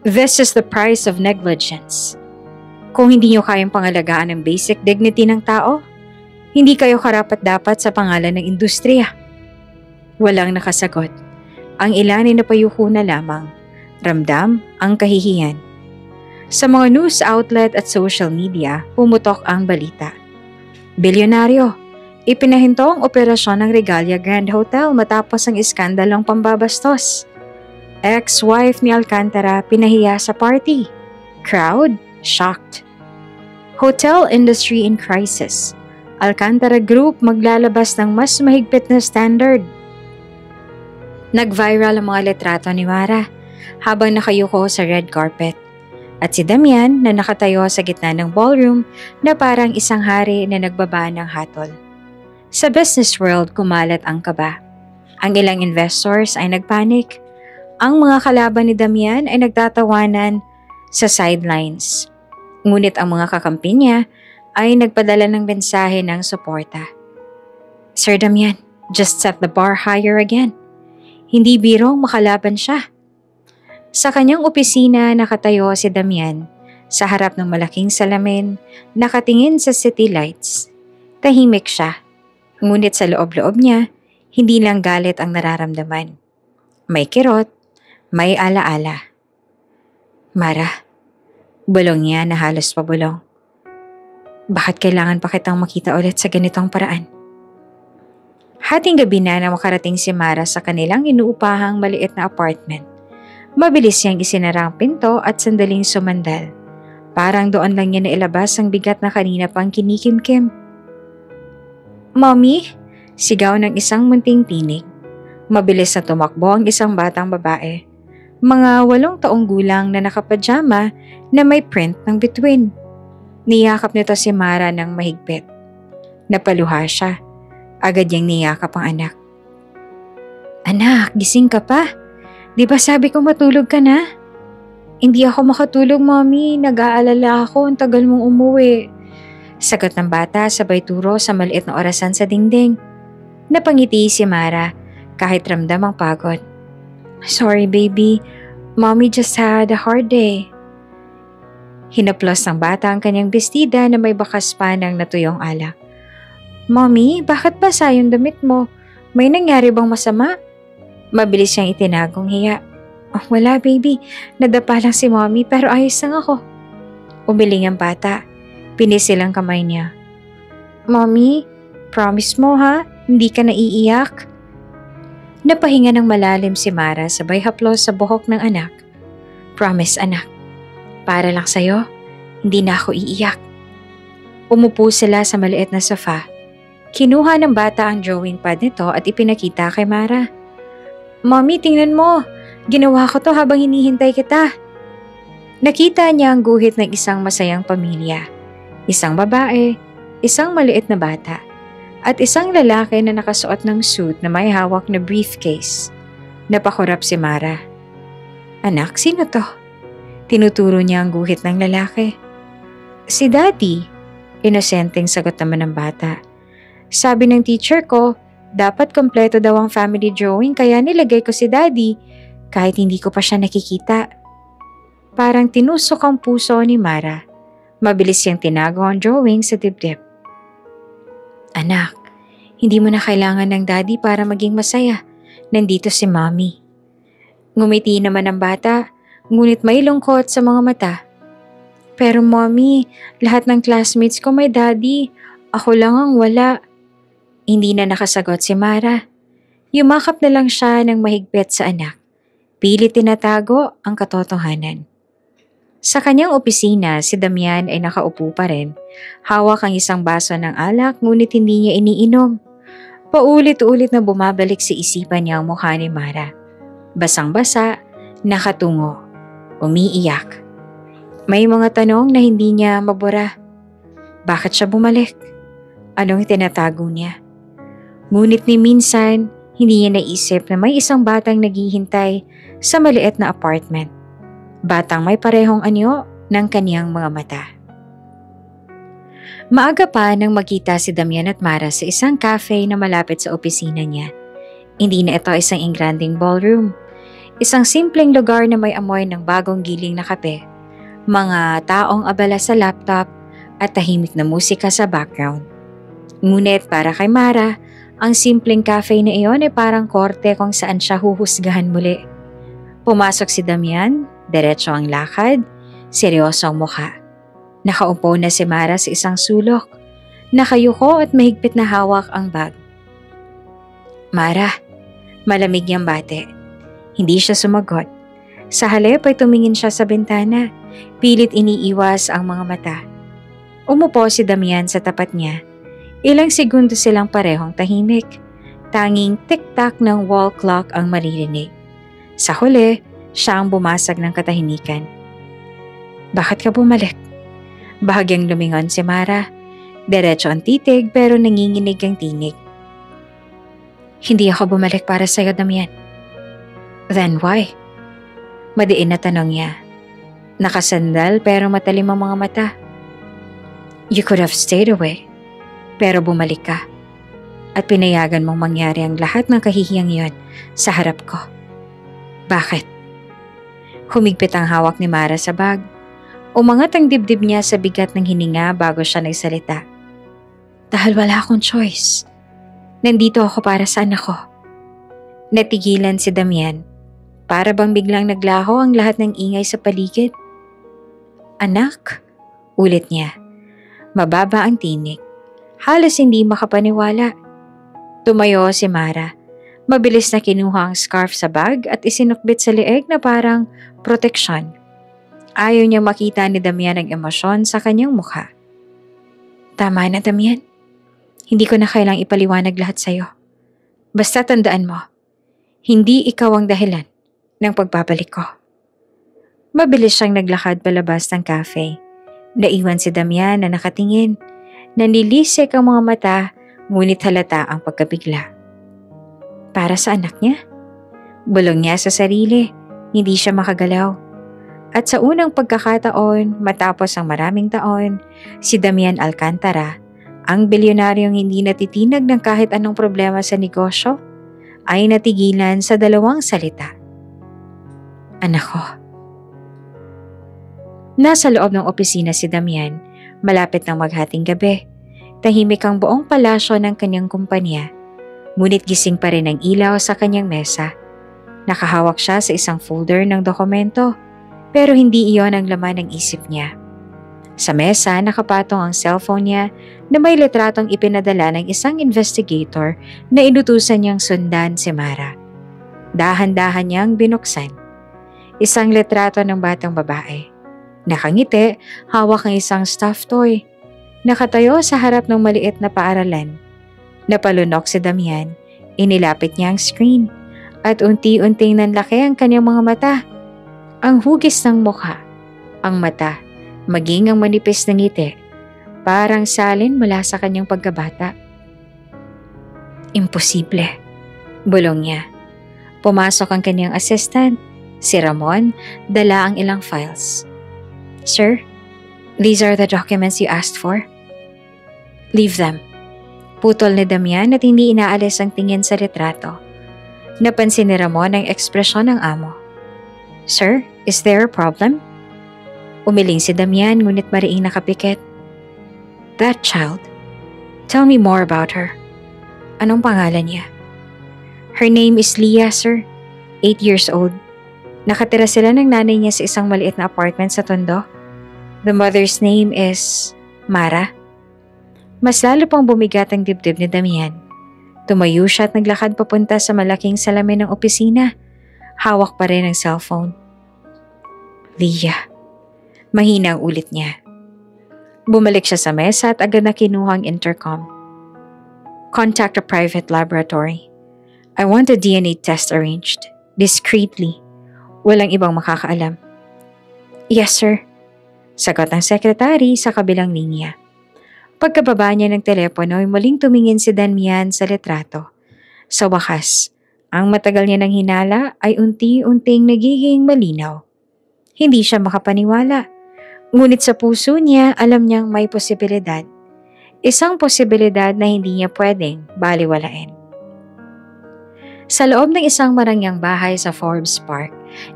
This is the price of negligence. Kung hindi nyo kayang pangalagaan ang basic dignity ng tao, hindi kayo karapat-dapat sa pangalan ng industriya. Walang nakasagot. Ang ilan ay napayuko na lamang. Ramdam ang kahihiyan. Sa mga news outlet at social media, pumutok ang balita. Bilyonaryo, ipinahinto ang operasyon ng Regalia Grand Hotel matapos ang iskandalong pambabastos. Ex-wife ni Alcantara pinahiya sa party. Crowd shocked. Hotel industry in crisis. Alcantara Group maglalabas ng mas mahigpit na standard. Nag-viral ang mga litrato ni Mara habang nakayuko sa red carpet. At si Damian na nakatayo sa gitna ng ballroom na parang isang hari na nagbaba ng hatol. Sa business world kumalat ang kaba. Ang ilang investors ay nagpanik. Ang mga kalaban ni Damian ay nagtatawanan sa sidelines. Ngunit ang mga kakampi niya ay nagpadala ng mensahe ng suporta. Sir Damian, just set the bar higher again. Hindi birong makalaban siya. Sa kanyang opisina nakatayo si Damian sa harap ng malaking salamin, nakatingin sa city lights. Tahimik siya, ngunit sa loob-loob niya, hindi lang galit ang nararamdaman. May kirot, may alaala. Mara, bulong niya na halos pabulong. Bakit kailangan pa kitang makita ulit sa ganitong paraan? Hating gabi na makarating si Mara sa kanilang inuupahang maliit na apartment. Mabilis niyang isinara ang pinto at sandaling sumandal. Parang doon lang niya nailabas ang bigat na kanina pang kinikimkim. Mommy? Sigaw ng isang munting tinig. Mabilis na tumakbo ang isang batang babae. Mga 8 taong gulang na nakapajama na may print ng bituin. Niyakap nito si Mara ng mahigpit. Napaluha siya. Agad niyang niyakap ang anak. Anak, gising ka pa? Di ba sabi ko matulog ka na? Hindi ako makatulog, Mommy. Nag-aalala ako, ang tagal mong umuwi. Sagot ng bata sabay turo sa maliit na orasan sa dingding. Napangiti si Mara kahit ramdam ang pagod. Sorry, baby. Mommy just had a hard day. Hinaplos ng bata ang kanyang bestida na may bakas pa ng natuyong alak. Mommy, bakit basa yung damit mo? May nangyari bang masama? Mabilis siyang itinagong hiya. Oh, wala baby, nadapa lang si Mommy pero ayos lang ako. Umiling ang bata. Pinisil ang kamay niya. Mommy, promise mo ha, hindi ka naiiyak? Napahinga ng malalim si Mara sabay haplos sa buhok ng anak. Promise anak, para lang sa'yo, hindi na ako iiyak. Umupo sila sa maliit na sofa. Kinuha ng bata ang drawing pad nito at ipinakita kay Mara. Mommy, tingnan mo. Ginawa ko to habang hinihintay kita. Nakita niya ang guhit ng isang masayang pamilya. Isang babae, isang maliit na bata, at isang lalaki na nakasuot ng suit na may hawak na briefcase. Napakurap si Mara. Anak, sino to? Tinuturo niya ang guhit ng lalaki. Si Daddy. Inosenteng sagot naman ng bata. Sabi ng teacher ko, dapat kompleto daw ang family drawing kaya nilagay ko si Daddy kahit hindi ko pa siya nakikita. Parang tinusok ang puso ni Mara. Mabilis siyang tinago ang drawing sa dibdib. Anak, hindi mo na kailangan ng Daddy para maging masaya. Nandito si Mommy. Ngumiti naman ang bata, ngunit may lungkot sa mga mata. Pero Mommy, lahat ng classmates ko may Daddy. Ako lang ang wala. Hindi na nakasagot si Mara. Yumakap na lang siya ng mahigpit sa anak. Pilit tinatago ang katotohanan. Sa kanyang opisina, si Damian ay nakaupo pa rin. Hawak ang isang baso ng alak ngunit hindi niya iniinom. Paulit-ulit na bumabalik sa isipan niya ang mukha ni Mara. Basang-basa, nakatungo, umiiyak. May mga tanong na hindi niya mabura. Bakit siya bumalik? Anong tinatago niya? Ngunit ni minsan, hindi niya naisip na may isang batang naghihintay sa maliit na apartment. Batang may parehong anyo ng kaniyang mga mata. Maaga pa nang magkita si Damian at Mara sa isang cafe na malapit sa opisina niya. Hindi na ito isang engranding ballroom. Isang simpleng lugar na may amoy ng bagong giling na kape, mga taong abala sa laptop at tahimik na musika sa background. Ngunit para kay Mara, ang simpleng cafe na iyon ay parang korte kung saan siya huhusgahan muli. Pumasok si Damian, diretso ang lakad, seryoso ang mukha. Nakaupo na si Mara sa isang sulok, nakayuko at mahigpit na hawak ang bag. Mara, malamig niyang bate. Hindi siya sumagot. Sa halip ay tumingin siya sa bintana, pilit iniiwas ang mga mata. Umupo si Damian sa tapat niya. Ilang segundo silang parehong tahimik. Tanging tik-tak ng wall clock ang maririnig. Sa huli, siya ang bumasag ng katahimikan. Bakit ka bumalik? Bahagyang lumingon si Mara. Diretso ang titig pero nanginginig ang tinig. Hindi ako bumalik para sa'yo, Damian. Then why? Madiin na tanong niya. Nakasandal pero matalim ang mga mata. You could have stayed away. Pero bumalik ka. At pinayagan mong mangyari ang lahat ng kahihiyang iyon sa harap ko. Bakit? Humigpit ang hawak ni Mara sa bag. Umangat ang dibdib niya sa bigat ng hininga bago siya nagsalita. Dahil wala akong choice. Nandito ako para sa anak ko. Natigilan si Damian. Para bang biglang naglaho ang lahat ng ingay sa paligid. Anak? Ulit niya. Mababa ang tinig. Halos hindi makapaniwala. Tumayo si Mara. Mabilis na kinuha ang scarf sa bag at isinukbit sa leeg na parang proteksyon. Ayaw niyang makita ni Damian ang emosyon sa kanyang mukha. Tama na, Damian. Hindi ko na kailang ipaliwanag lahat sa'yo. Basta tandaan mo, hindi ikaw ang dahilan ng pagbabalik ko. Mabilis siyang naglakad palabas ng cafe. Naiwan si Damian na nakatingin. Nanilisik ang mga mata, ngunit halata ang pagkabigla. Para sa anak niya? Bulong niya sa sarili, hindi siya makagalaw. At sa unang pagkakataon, matapos ang maraming taon, si Damian Alcantara, ang bilyonaryong hindi natitinag ng kahit anong problema sa negosyo, ay natigilan sa dalawang salita. Anak ko. Nasa loob ng opisina si Damian, malapit ng maghating gabi. Tahimik ang buong palasyo ng kanyang kumpanya, ngunit gising pa rin ang ilaw sa kanyang mesa. Nakahawak siya sa isang folder ng dokumento, pero hindi iyon ang laman ng isip niya. Sa mesa, nakapatong ang cellphone niya na may litratong ipinadala ng isang investigator na inutusan niyang sundan si Mara. Dahan-dahan niyang binuksan. Isang litrato ng batang babae. Nakangiti, hawak ng isang stuffed toy. Nakatayo sa harap ng maliit na paaralan. Napalunok si Damian. Inilapit niya ang screen. At unti-unting nanlaki ang kanyang mga mata. Ang hugis ng mukha. Ang mata. Maging ang manipis ng ngiti. Parang salin mula sa kanyang pagkabata. Imposible. Bulong niya. Pumasok ang kanyang assistant. Si Ramon, dala ang ilang files. Sir, these are the documents you asked for. Leave them. Putol ni Damian at hindi inaalis ang tingin sa litrato. Napansin ni Ramon ang ekspresyon ng amo. Sir, is there a problem? Umiling si Damian ngunit mariing nakapikit. That child. Tell me more about her. Anong pangalan niya? Her name is Leah, sir. 8 years old. Nakatira sila ng nanay niya sa isang maliit na apartment sa Tondo. The mother's name is Mara. Mas lalo pang bumigat ang dibdib ni Damian. Tumayo siya at naglakad papunta sa malaking salamin ng opisina. Hawak pa rin ang cellphone. Leah. Mahina ang ulit niya. Bumalik siya sa mesa at agad na kinuha ang intercom. Contact a private laboratory. I want a DNA test arranged. Discreetly. Walang ibang makakaalam. Yes, sir. Sagot ng sekretary sa kabilang linya. Pagkababa niya ng telepono ay muling tumingin si Damian sa litrato. Sa wakas, ang matagal niya ng hinala ay unti-unting nagiging malinaw. Hindi siya makapaniwala. Ngunit sa puso niya alam niyang may posibilidad. Isang posibilidad na hindi niya pwedeng baliwalain. Sa loob ng isang marangyang bahay sa Forbes Park,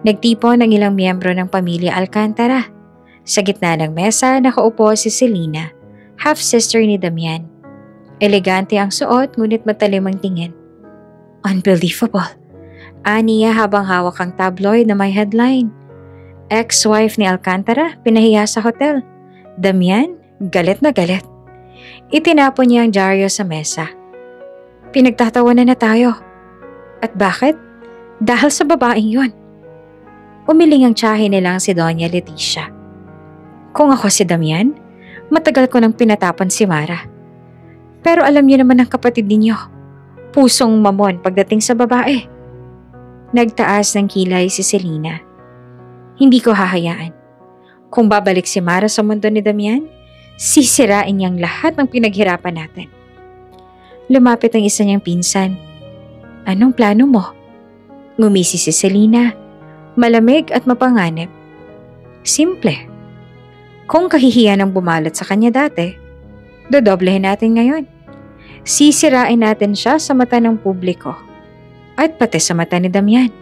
nagtipon ang ilang miyembro ng pamilya Alcantara. Sa gitna ng mesa, nakaupo si Selena, half-sister ni Damian. Elegante ang suot ngunit matalim ang tingin. Unbelievable, aniya habang hawak ang tabloid na may headline. Ex-wife ni Alcantara, pinahiya sa hotel. Damian, galit na galit. Itinapon niya ang dyaryo sa mesa. Pinagtatawanan na tayo. At bakit? Dahil sa babaeng yon. Umiling ang tiyahin nilang si Doña Leticia. Kung ako si Damian, matagal ko nang pinatapon si Mara. Pero alam niyo naman ang kapatid ninyo, pusong mamon pagdating sa babae. Nagtaas ng kilay si Selena. Hindi ko hahayaan. Kung babalik si Mara sa mundo ni Damian, sisirain niyang lahat ng pinaghirapan natin. Lumapit ang isa niyang pinsan. Anong plano mo? Ngumisi si Selena, malamig at mapanganib. Simple. Kung kahihiyan ang bumalat sa kanya dati, dodoblehin natin ngayon. Sisirain natin siya sa mata ng publiko at pati sa mata ni Damian.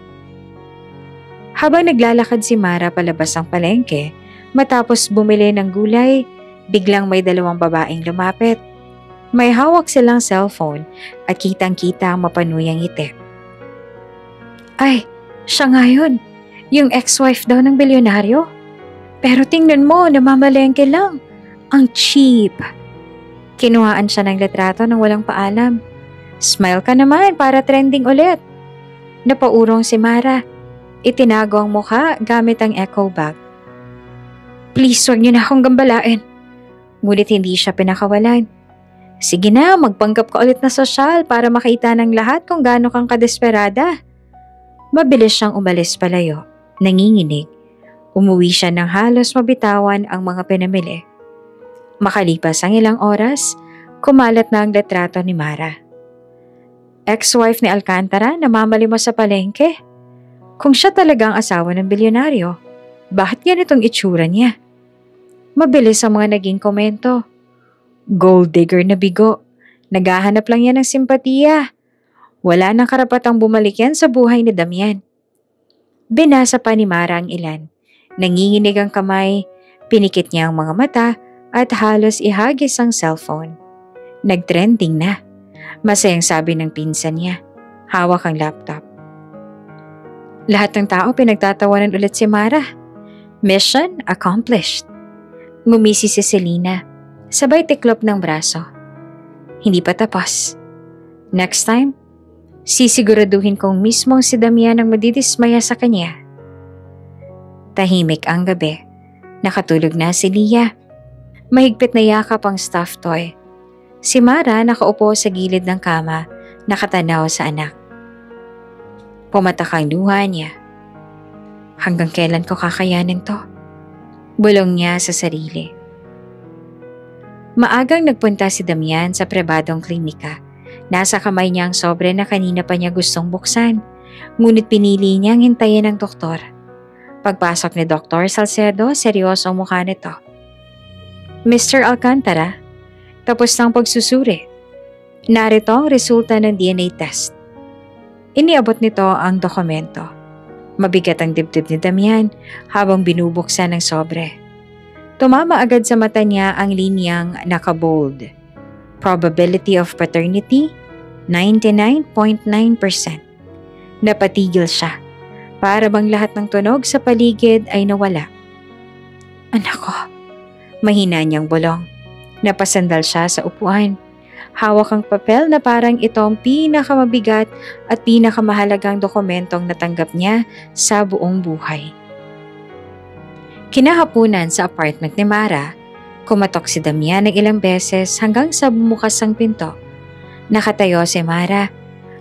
Habang naglalakad si Mara palabas ng palengke, matapos bumili ng gulay, biglang may dalawang babaeng lumapit. May hawak silang cellphone at kitang-kita ang mapanuyang ngiti. Ay, siya nga yun. Yung ex-wife daw ng bilyonaryo. Pero tingnan mo, namamalengke lang. Ang cheap. Kinuhaan siya ng litrato nang walang paalam. Smile ka naman para trending ulit. Napaurong si Mara. Itinago ang mukha gamit ang echo bag. Please, wag niyo na akong gambalain. Ngunit hindi siya pinakawalan. Sige na, magpanggap ka ulit na sosyal para makita ng lahat kung gaano kang kadesperada. Mabilis siyang umalis palayo, nanginginig. Umuwi siya ng halos mabitawan ang mga pinamili. Makalipas ang ilang oras, kumalat na ang litrato ni Mara. Ex-wife ni Alcantara namamalimos sa palengke. Kung siya talagang asawa ng bilyonaryo, bakit ganitong itsura niya? Mabilis ang mga naging komento. Gold digger na bigo. Naghahanap lang yan ng simpatiya. Wala nang karapatang bumalik yan sa buhay ni Damian. Binasa pa ni Mara ang ilan. Nanginginig ang kamay, pinikit niya ang mga mata at halos ihagis ang cellphone. Nagtrending na. Masayang sabi ng pinsan niya. Hawak ang laptop. Lahat ng tao pinagtatawanan ulit si Mara. Mission accomplished. Ngumisi si Selena. Sabay tiklop ng braso. Hindi pa tapos. Next time, sisiguraduhin kong mismong si Damian ang madidismaya sa kanya. Tahimik ang gabi. Nakatulog na si Leah. Mahigpit na yakap ang stuffed toy. Si Mara nakaupo sa gilid ng kama, nakatanaw sa anak. Pumatak ang luha niya. Hanggang kailan ko kakayanin to? Bulong niya sa sarili. Maagang nagpunta si Damian sa pribadong klinika. Nasa kamay niya ang sobre na kanina pa niya gustong buksan, ngunit pinili niyang hintayin ang doktor. Pagpasok ni Dr. Salcedo, seryoso ang mukha nito. Mr. Alcantara, tapos ng pagsusuri. Narito ang resulta ng DNA test. Iniabot nito ang dokumento. Mabigat ang dibdib ni Damian habang binubuksan ng sobre. Tumama agad sa mata niya ang linyang nakabold. Probability of paternity, 99.9%. Napatigil siya. Para bang lahat ng tunog sa paligid ay nawala. Anak ko, mahina niyang bulong. Napasandal siya sa upuan. Hawak ang papel na parang ito ang pinakamabigat at pinakamahalagang dokumentong natanggap niya sa buong buhay. Kinahapunan sa apartment ni Mara, kumatok si Damian ng ilang beses hanggang sa bumukas ang pinto. Nakatayo si Mara.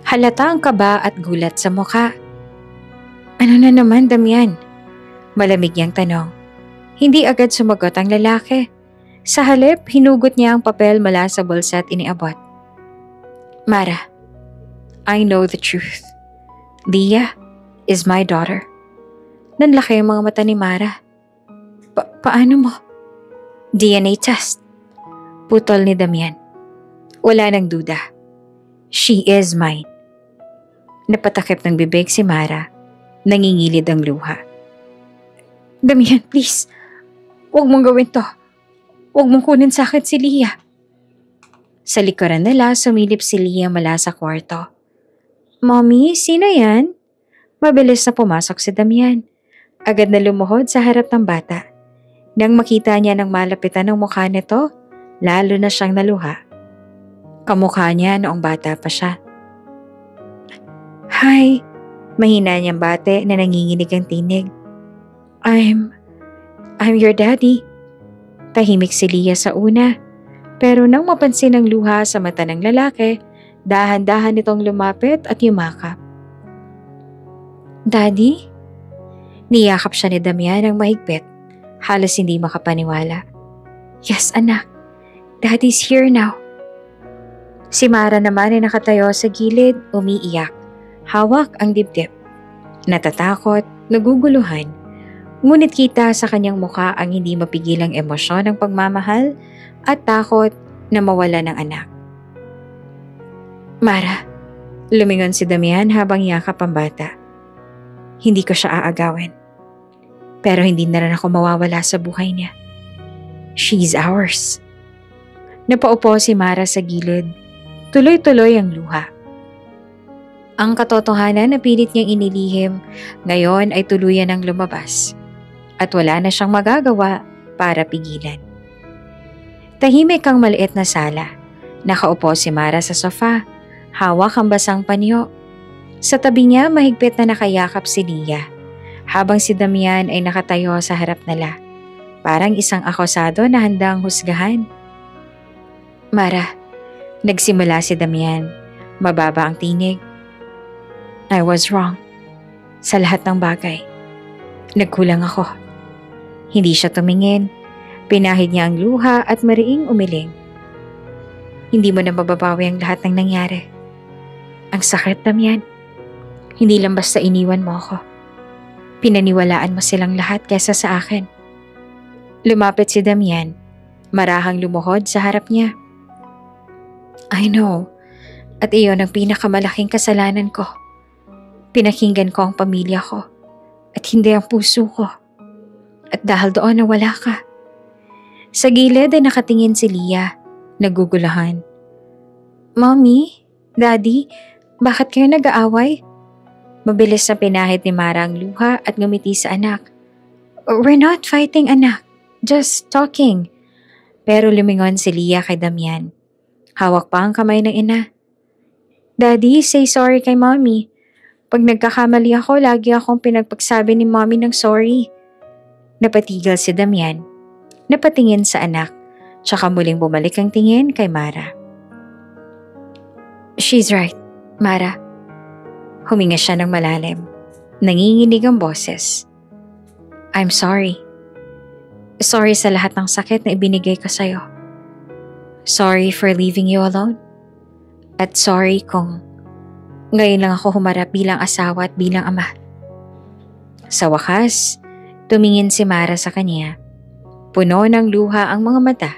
Halata ang kaba at gulat sa mukha. Ano na naman, Damian? Malamig niyang tanong. Hindi agad sumagot ang lalaki. Sa halip, hinugot niya ang papel mula sa bulsa at iniabot. Mara, I know the truth. Leah is my daughter. Nanlaki ang mga mata ni Mara. Paano mo? DNA test. Putol ni Damian. Wala nang duda. She is mine. Napatakip ng bibig si Mara. Nangingilid ang luha. Damian, please. Huwag mong gawin to. Huwag mong kunin sa akin si Leah. Sa likuran nila, sumilip si Leah mula sa kwarto. Mommy, sino yan? Mabilis na pumasok si Damian. Agad na lumuhod sa harap ng bata. Nang makita niya ng malapitan ng mukha nito, lalo na siyang naluha. Kamukha niya noong bata pa siya. Hi, mahina niyang bate na nanginginig ang tinig. I'm your daddy. Tahimik si Leah sa una, pero nang mapansin ang luha sa mata ng lalaki, dahan-dahan itong lumapit at yumakap. Daddy? Niyakap siya ni Damian ng mahigpit, halos hindi makapaniwala. Yes, anak. Daddy's here now. Si Mara naman ay nakatayo sa gilid, umiiyak. Hawak ang dibdib. Natatakot, naguguluhan. Ngunit kita sa kanyang mukha ang hindi mapigilang emosyon ng pagmamahal at takot na mawala ng anak. Mara, lumingon si Damian habang yakap ang bata. Hindi ko siya aagawin. Pero hindi na rin ako mawawala sa buhay niya. She's ours. Napaupo si Mara sa gilid. Tuloy-tuloy ang luha. Ang katotohanan na pilit niyang inilihim, ngayon ay tuluyan ng lumabas. At wala na siyang magagawa para pigilan. Tahimik ang maliit na sala. Nakaupo si Mara sa sofa, hawak ang basang panyo. Sa tabi niya mahigpit na nakayakap si Leah, habang si Damian ay nakatayo sa harap nila, parang isang akusado na handang husgahan. Mara, nagsimula si Damian, mababa ang tinig. I was wrong. Sa lahat ng bagay. Nagkulang ako. Hindi siya tumingin. Pinahid niya ang luha at mariing umiling. Hindi mo na mababawi ang lahat ng nangyari. Ang sakit, Damian. Hindi lang basta iniwan mo ako. Pinaniwalaan mo silang lahat kesa sa akin. Lumapit si Damian. Marahang lumuhod sa harap niya. I know. At iyon ang pinakamalaking kasalanan ko. Pinakinggan ko ang pamilya ko at hindi ang puso ko. At dahil doon nawala ka. Sa gilid ay nakatingin si Leah, nagugulahan. Mommy, Daddy, bakit kayo nag-aaway? Mabilis na pinahid ni Mara ang luha at ngumiti sa anak. We're not fighting, anak. Just talking. Pero lumingon si Leah kay Damian. Hawak pa ang kamay ng ina. Daddy, say sorry kay Mommy. Pag nagkakamali ako, lagi akong pinagpagsabi ni Mommy ng sorry. Napatigil si Damian. Napatingin sa anak, tsaka muling bumalik ang tingin kay Mara. She's right, Mara. Huminga siya ng malalim. Nanginginig ang boses. I'm sorry. Sorry sa lahat ng sakit na ibinigay ko sa'yo. Sorry for leaving you alone. At sorry kung ngayon lang ako humarap bilang asawa at bilang ama. Sa wakas, tumingin si Mara sa kanya. Puno ng luha ang mga mata.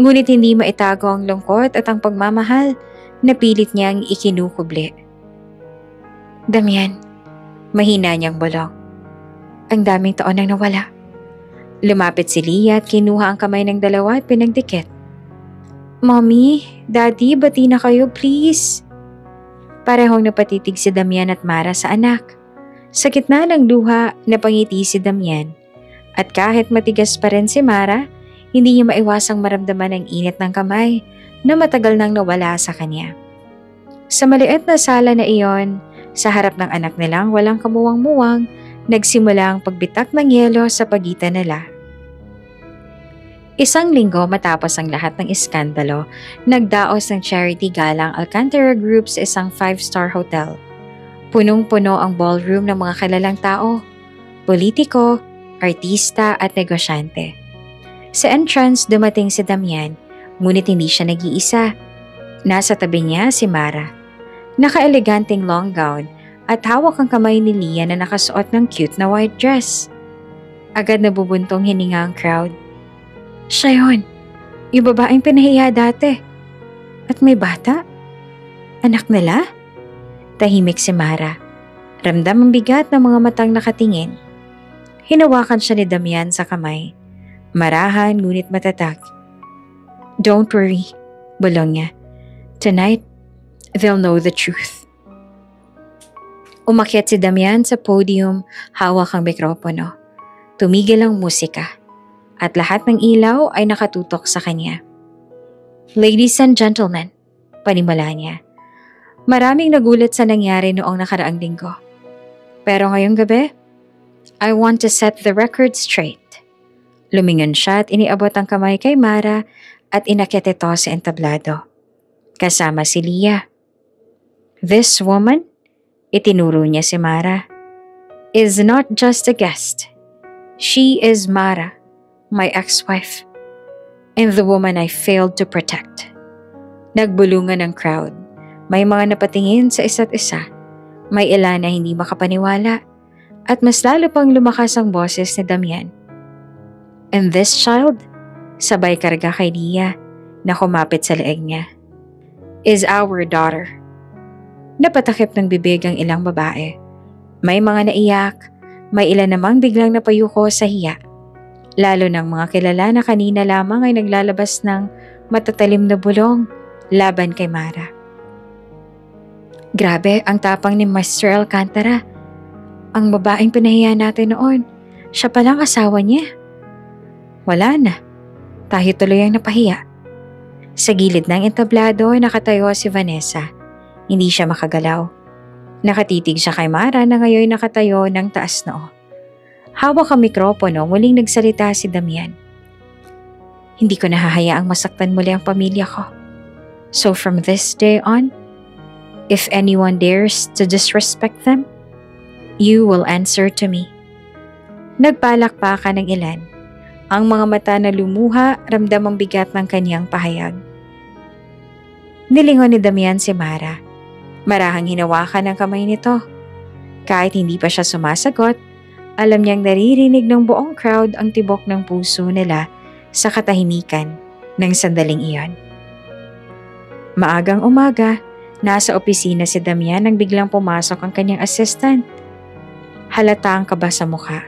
Ngunit hindi maitago ang lungkot at ang pagmamahal na pilit niyang ikinukubli. Damian, mahina niyang bulong. Ang daming taon nang nawala. Lumapit si Leah at kinuha ang kamay ng dalawa at pinagdikit. Mommy, Daddy, bati na kayo please. Parehong napatitig si Damian at Mara sa anak. Sa gitna ng luha, napangiti si Damian. At kahit matigas pa rin si Mara, hindi niya maiwasang maramdaman ang init ng kamay na matagal nang nawala sa kanya. Sa maliit na sala na iyon, sa harap ng anak nilang walang kamuwang-muwang, nagsimula ang pagbitak ng yelo sa pagitan nila. Isang linggo matapos ang lahat ng iskandalo, nagdaos ng charity galang Alcantara Group sa isang 5-star hotel. Punong-puno ang ballroom ng mga kilalang tao, politiko, artista at negosyante. Sa entrance dumating si Damian, ngunit hindi siya nag-iisa. Nasa tabi niya si Mara. Naka-eleganteng long gown at hawak ang kamay ni Leah na nakasuot ng cute na white dress. Agad nabubuntong hininga ang crowd. Siya yun, yung babaeng pinahiya dati. At may bata? Anak nila? Tahimik si Mara. Ramdam ang bigat ng mga matang nakatingin. Hinawakan siya ni Damian sa kamay. Marahan ngunit matatag. "Don't worry," bulong niya. "Tonight, they'll know the truth." Umakyat si Damian sa podium, hawak ang mikropono. Tumigil ang musika, at lahat ng ilaw ay nakatutok sa kanya. "Ladies and gentlemen," panimula niya. Maraming nagulat sa nangyari noong nakaraang linggo. Pero ngayong gabi, I want to set the record straight. Lumingon siya at iniabot ang kamay kay Mara at inakyat ito sa entablado. Kasama si Leah. "This woman," itinuro niya si Mara, "is not just a guest. She is Mara, my ex-wife, and the woman I failed to protect." Nagbulungan ang crowd. May mga napatingin sa isa't isa. May ilan na hindi makapaniwala. At mas lalo pang lumakas ang boses ni Damian. "And this child," sabay karga kay Leah na kumapit sa leeg niya, "is our daughter." Napatakip ng bibig ang ilang babae. May mga naiyak, may ilan namang biglang napayuko sa hiya. Lalo ng mga kilala na kanina lamang ay naglalabas ng matatalim na bulong laban kay Mara. Grabe ang tapang ni Mr. Alcantara. Ang babaeng pinahiya natin noon, siya palang asawa niya. Wala na, tayo tuloy ang napahiya. Sa gilid ng entablado ay nakatayo si Vanessa. Hindi siya makagalaw. Nakatitig siya kay Mara na ngayon nakatayo ng taas noo. Hawak ang mikropono, muling nagsalita si Damian. "Hindi ko nahahayaang masaktan muli ang pamilya ko. So from this day on, if anyone dares to disrespect them, you will answer to me." Nagpalakpakan ng ilan. Ang mga mata na lumuha, ramdam ang bigat ng kanyang pahayag. Nilingon ni Damian si Mara. Marahang hinawakan ang kamay nito. Kahit hindi pa siya sumasagot, alam niyang naririnig ng buong crowd ang tibok ng puso nila sa katahimikan ng sandaling iyon. Maagang umaga, nasa opisina si Damian nang biglang pumasok ang kanyang assistant. Halata ang kaba sa mukha.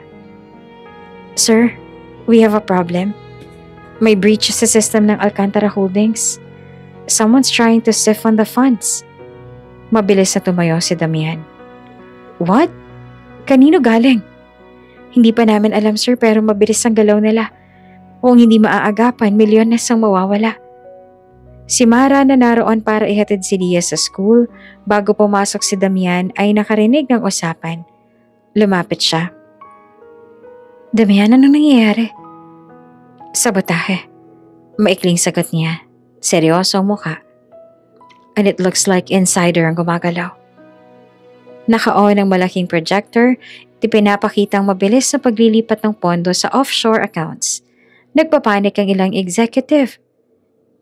"Sir, we have a problem. May breach sa system ng Alcantara Holdings. Someone's trying to siphon the funds." Mabilis na tumayo si Damian. "What? Kanino galing?" "Hindi pa namin alam, sir, pero mabilis ang galaw nila. Kung hindi maaagapan, milyones ang mawawala." Si Mara na naroon para ihatid si Leah sa school bago pumasok si Damian ay nakarinig ng usapan. Lumapit siya. "Damian, anong nangyayari?" "Sabotahe." Maikling sagot niya. Seryoso ang mukha. "And it looks like insider ang gumagalaw." Naka-on ang malaking projector, ipinapakitang mabilis na paglilipat ng pondo sa offshore accounts. Nagpapanik ang ilang executive.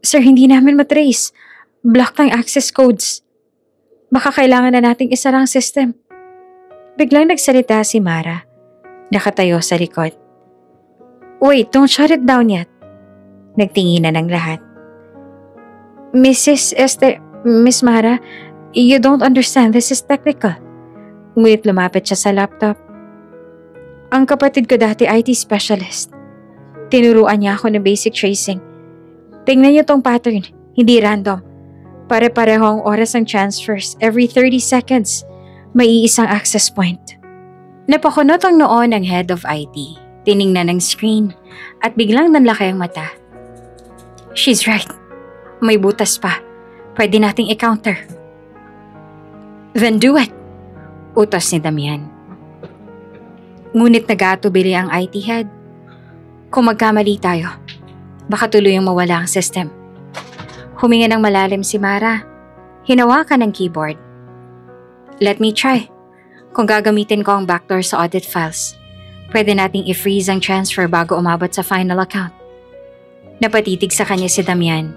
"Sir, hindi namin matrace. Blocked ang access codes. Baka kailangan na nating isara ang system." Biglang nagsalita si Mara. Nakatayo sa likod. "Wait, don't shut it down yet." Nagtinginan ng lahat. Miss Mara, you don't understand. This is technical." Ngunit lumapit siya sa laptop. "Ang kapatid ko dati IT specialist. Tinuruan niya ako ng basic tracing. Tingnan niyo tong pattern, hindi random. Pare-pareho ang oras ng transfers. Every 30 seconds, may iisang access point." Napakunot ang noo ng head of IT. Tiningnan ng screen at biglang nanlaki ang mata. "She's right. May butas pa. Pwede nating i-counter." "Then do it," utos ni Damian. Ngunit nag-aatubili ang IT head. "Kung magkamali tayo, baka tuluyang mawala ang system." Huminga ng malalim si Mara. Hinawakan ang keyboard. "Let me try. Kung gagamitin ko ang backdoor sa audit files, pwede nating i-freeze ang transfer bago umabot sa final account." Napatitig sa kanya si Damian.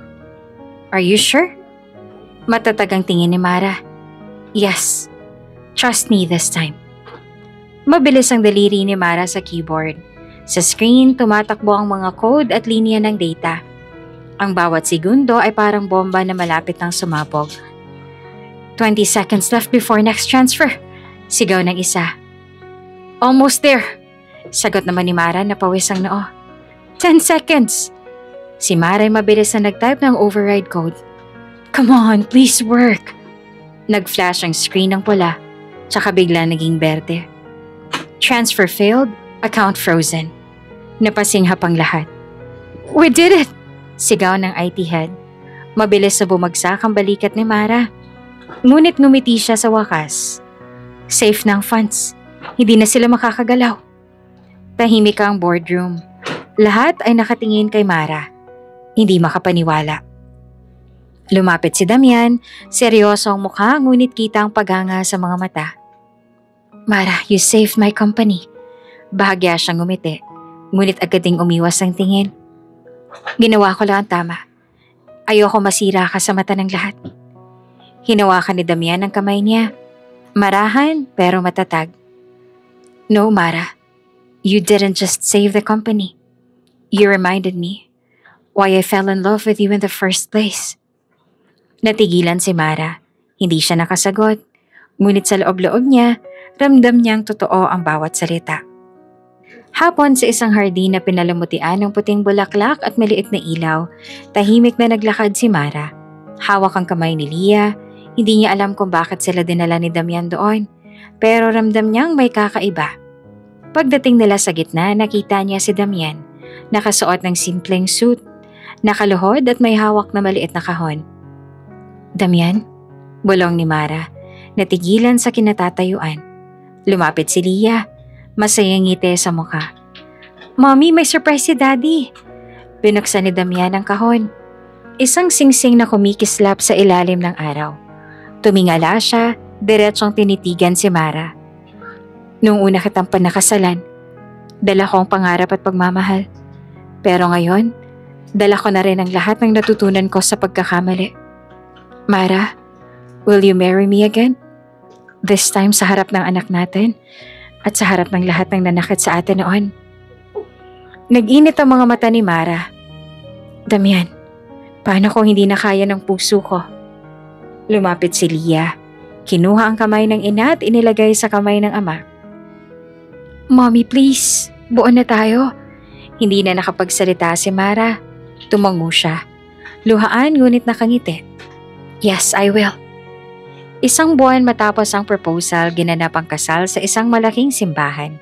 "Are you sure?" Matatag ang tingin ni Mara. "Yes. Trust me this time." Mabilis ang daliri ni Mara sa keyboard. Sa screen, tumatakbo ang mga code at linya ng data. Ang bawat segundo ay parang bomba na malapit ng sumabog. 20 seconds left before next transfer. Sigaw ng isa. Almost there. Sagot naman ni Mara na pawis ang noo. 10 seconds. Si Mara ay mabilis na nag-type ng override code. Come on, please work. Nag-flash ang screen ng pula, tsaka bigla naging berde. Transfer failed, account frozen. Napasinghap ang lahat. We did it! Sigaw ng IT head. Mabilis na bumagsak ang balikat ni Mara. Ngunit ngumiti siya sa wakas. Safe ng funds. Hindi na sila makakagalaw. Tahimik ang boardroom. Lahat ay nakatingin kay Mara. Hindi makapaniwala. Lumapit si Damian, seryoso ang mukha ngunit kita ang paganga sa mga mata. Mara, you saved my company. Bahagya siyang ngumiti, ngunit agad ding umiwas ang tingin. Ginawa ko lang ang tama. Ayoko masira ka sa mata ng lahat. Hinawakan ni Damian ang kamay niya. Marahan pero matatag. No, Mara. You didn't just save the company. You reminded me why I fell in love with you in the first place. Natigilan si Mara. Hindi siya nakasagot. Ngunit sa loob-loob niya, ramdam niyang totoo ang bawat salita. Hapon sa isang hardin na pinalamutian ng puting bulaklak at maliit na ilaw, tahimik na naglakad si Mara. Hawak ang kamay ni Lia. Hindi niya alam kung bakit sila dinala ni Damian doon, pero ramdam niyang may kakaiba. Pagdating nila sa gitna, nakita niya si Damian. Nakasuot ng simpleng suit, nakaluhod at may hawak na maliit na kahon. Damian? Bulong ni Mara. Natigilan sa kinatatayuan. Lumapit si Lia. Masayang ngiti sa mukha. Mommy, may surprise si Daddy. Binuksan ni Damian ang kahon. Isang singsing na kumikislap sa ilalim ng araw. Tumingala siya, diretsong tinitigan si Mara. Noong una kitang panakasalan, dala ko ang pangarap at pagmamahal. Pero ngayon, dala ko na rin ang lahat ng natutunan ko sa pagkakamali. Mara, will you marry me again? This time sa harap ng anak natin at sa harap ng lahat ng nanakit sa atin noon. Nag-init ang mga mata ni Mara. Damian, paano kung hindi na kaya ng puso ko? Lumapit si Lia. Kinuha ang kamay ng ina at inilagay sa kamay ng ama. Mommy, please. Buo na tayo. Hindi na nakapagsalita si Mara. Tumango siya. Luhaan ngunit nakangiti. Yes, I will. Isang buwan matapos ang proposal, ginanap ang kasal sa isang malaking simbahan.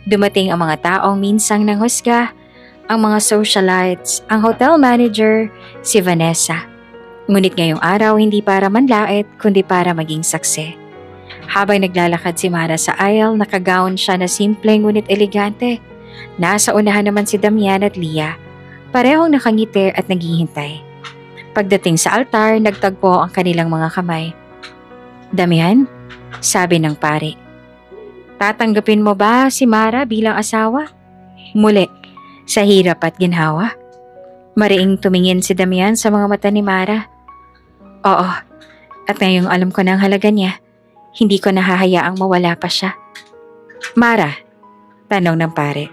Dumating ang mga taong minsang nanghusga, ang mga socialites, ang hotel manager, si Vanessa. Ngunit ngayong araw hindi para manlait kundi para maging saksi. Habang naglalakad si Mara sa aisle, nakagaon siya na simple ngunit elegante. Nasa unahan naman si Damian at Lia, parehong nakangiti at naghihintay. Pagdating sa altar, nagtagpo ang kanilang mga kamay. Damian, sabi ng pari, tatanggapin mo ba si Mara bilang asawa? Muli, sa hirap at ginhawa. Mariing tumingin si Damian sa mga mata ni Mara. Oo, at ngayong alam ko na ang halaga niya, hindi ko nahahayaang mawala pa siya. Mara, tanong ng pare,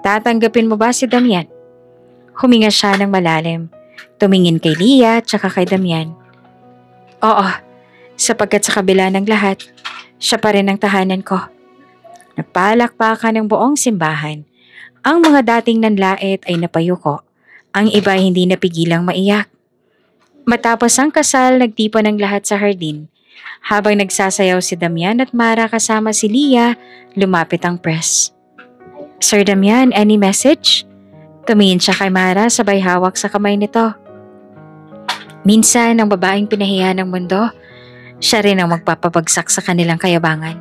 tatanggapin mo ba si Damian? Huminga siya ng malalim. Tumingin kay Lia at saka kay Damian. Oo, sapagkat sa kabila ng lahat, siya pa rin ang tahanan ko. Nagpalakpakan ng buong simbahan. Ang mga dating nanlait ay napayuko. Ang iba hindi napigilang maiyak. Matapos ang kasal, nagtipon ang lahat sa hardin. Habang nagsasayaw si Damian at Mara kasama si Lia, lumapit ang press. Sir Damian, any message? Tumingin siya kay Mara sabay hawak sa kamay nito. Minsan, ang babaeng pinahiya ng mundo, siya rin ang magpapabagsak sa kanilang kayabangan.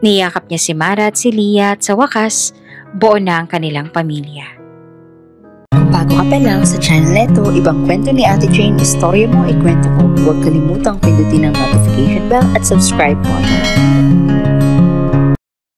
Niyakap niya si Mara at si Lia at sa wakas, buo na ang kanilang pamilya. Kung bago ka pa lang sa channel neto, ibang kwento ni Ate Jane, istorya mo, ikwento ko. Huwag kalimutang pindutin ang notification bell at subscribe button.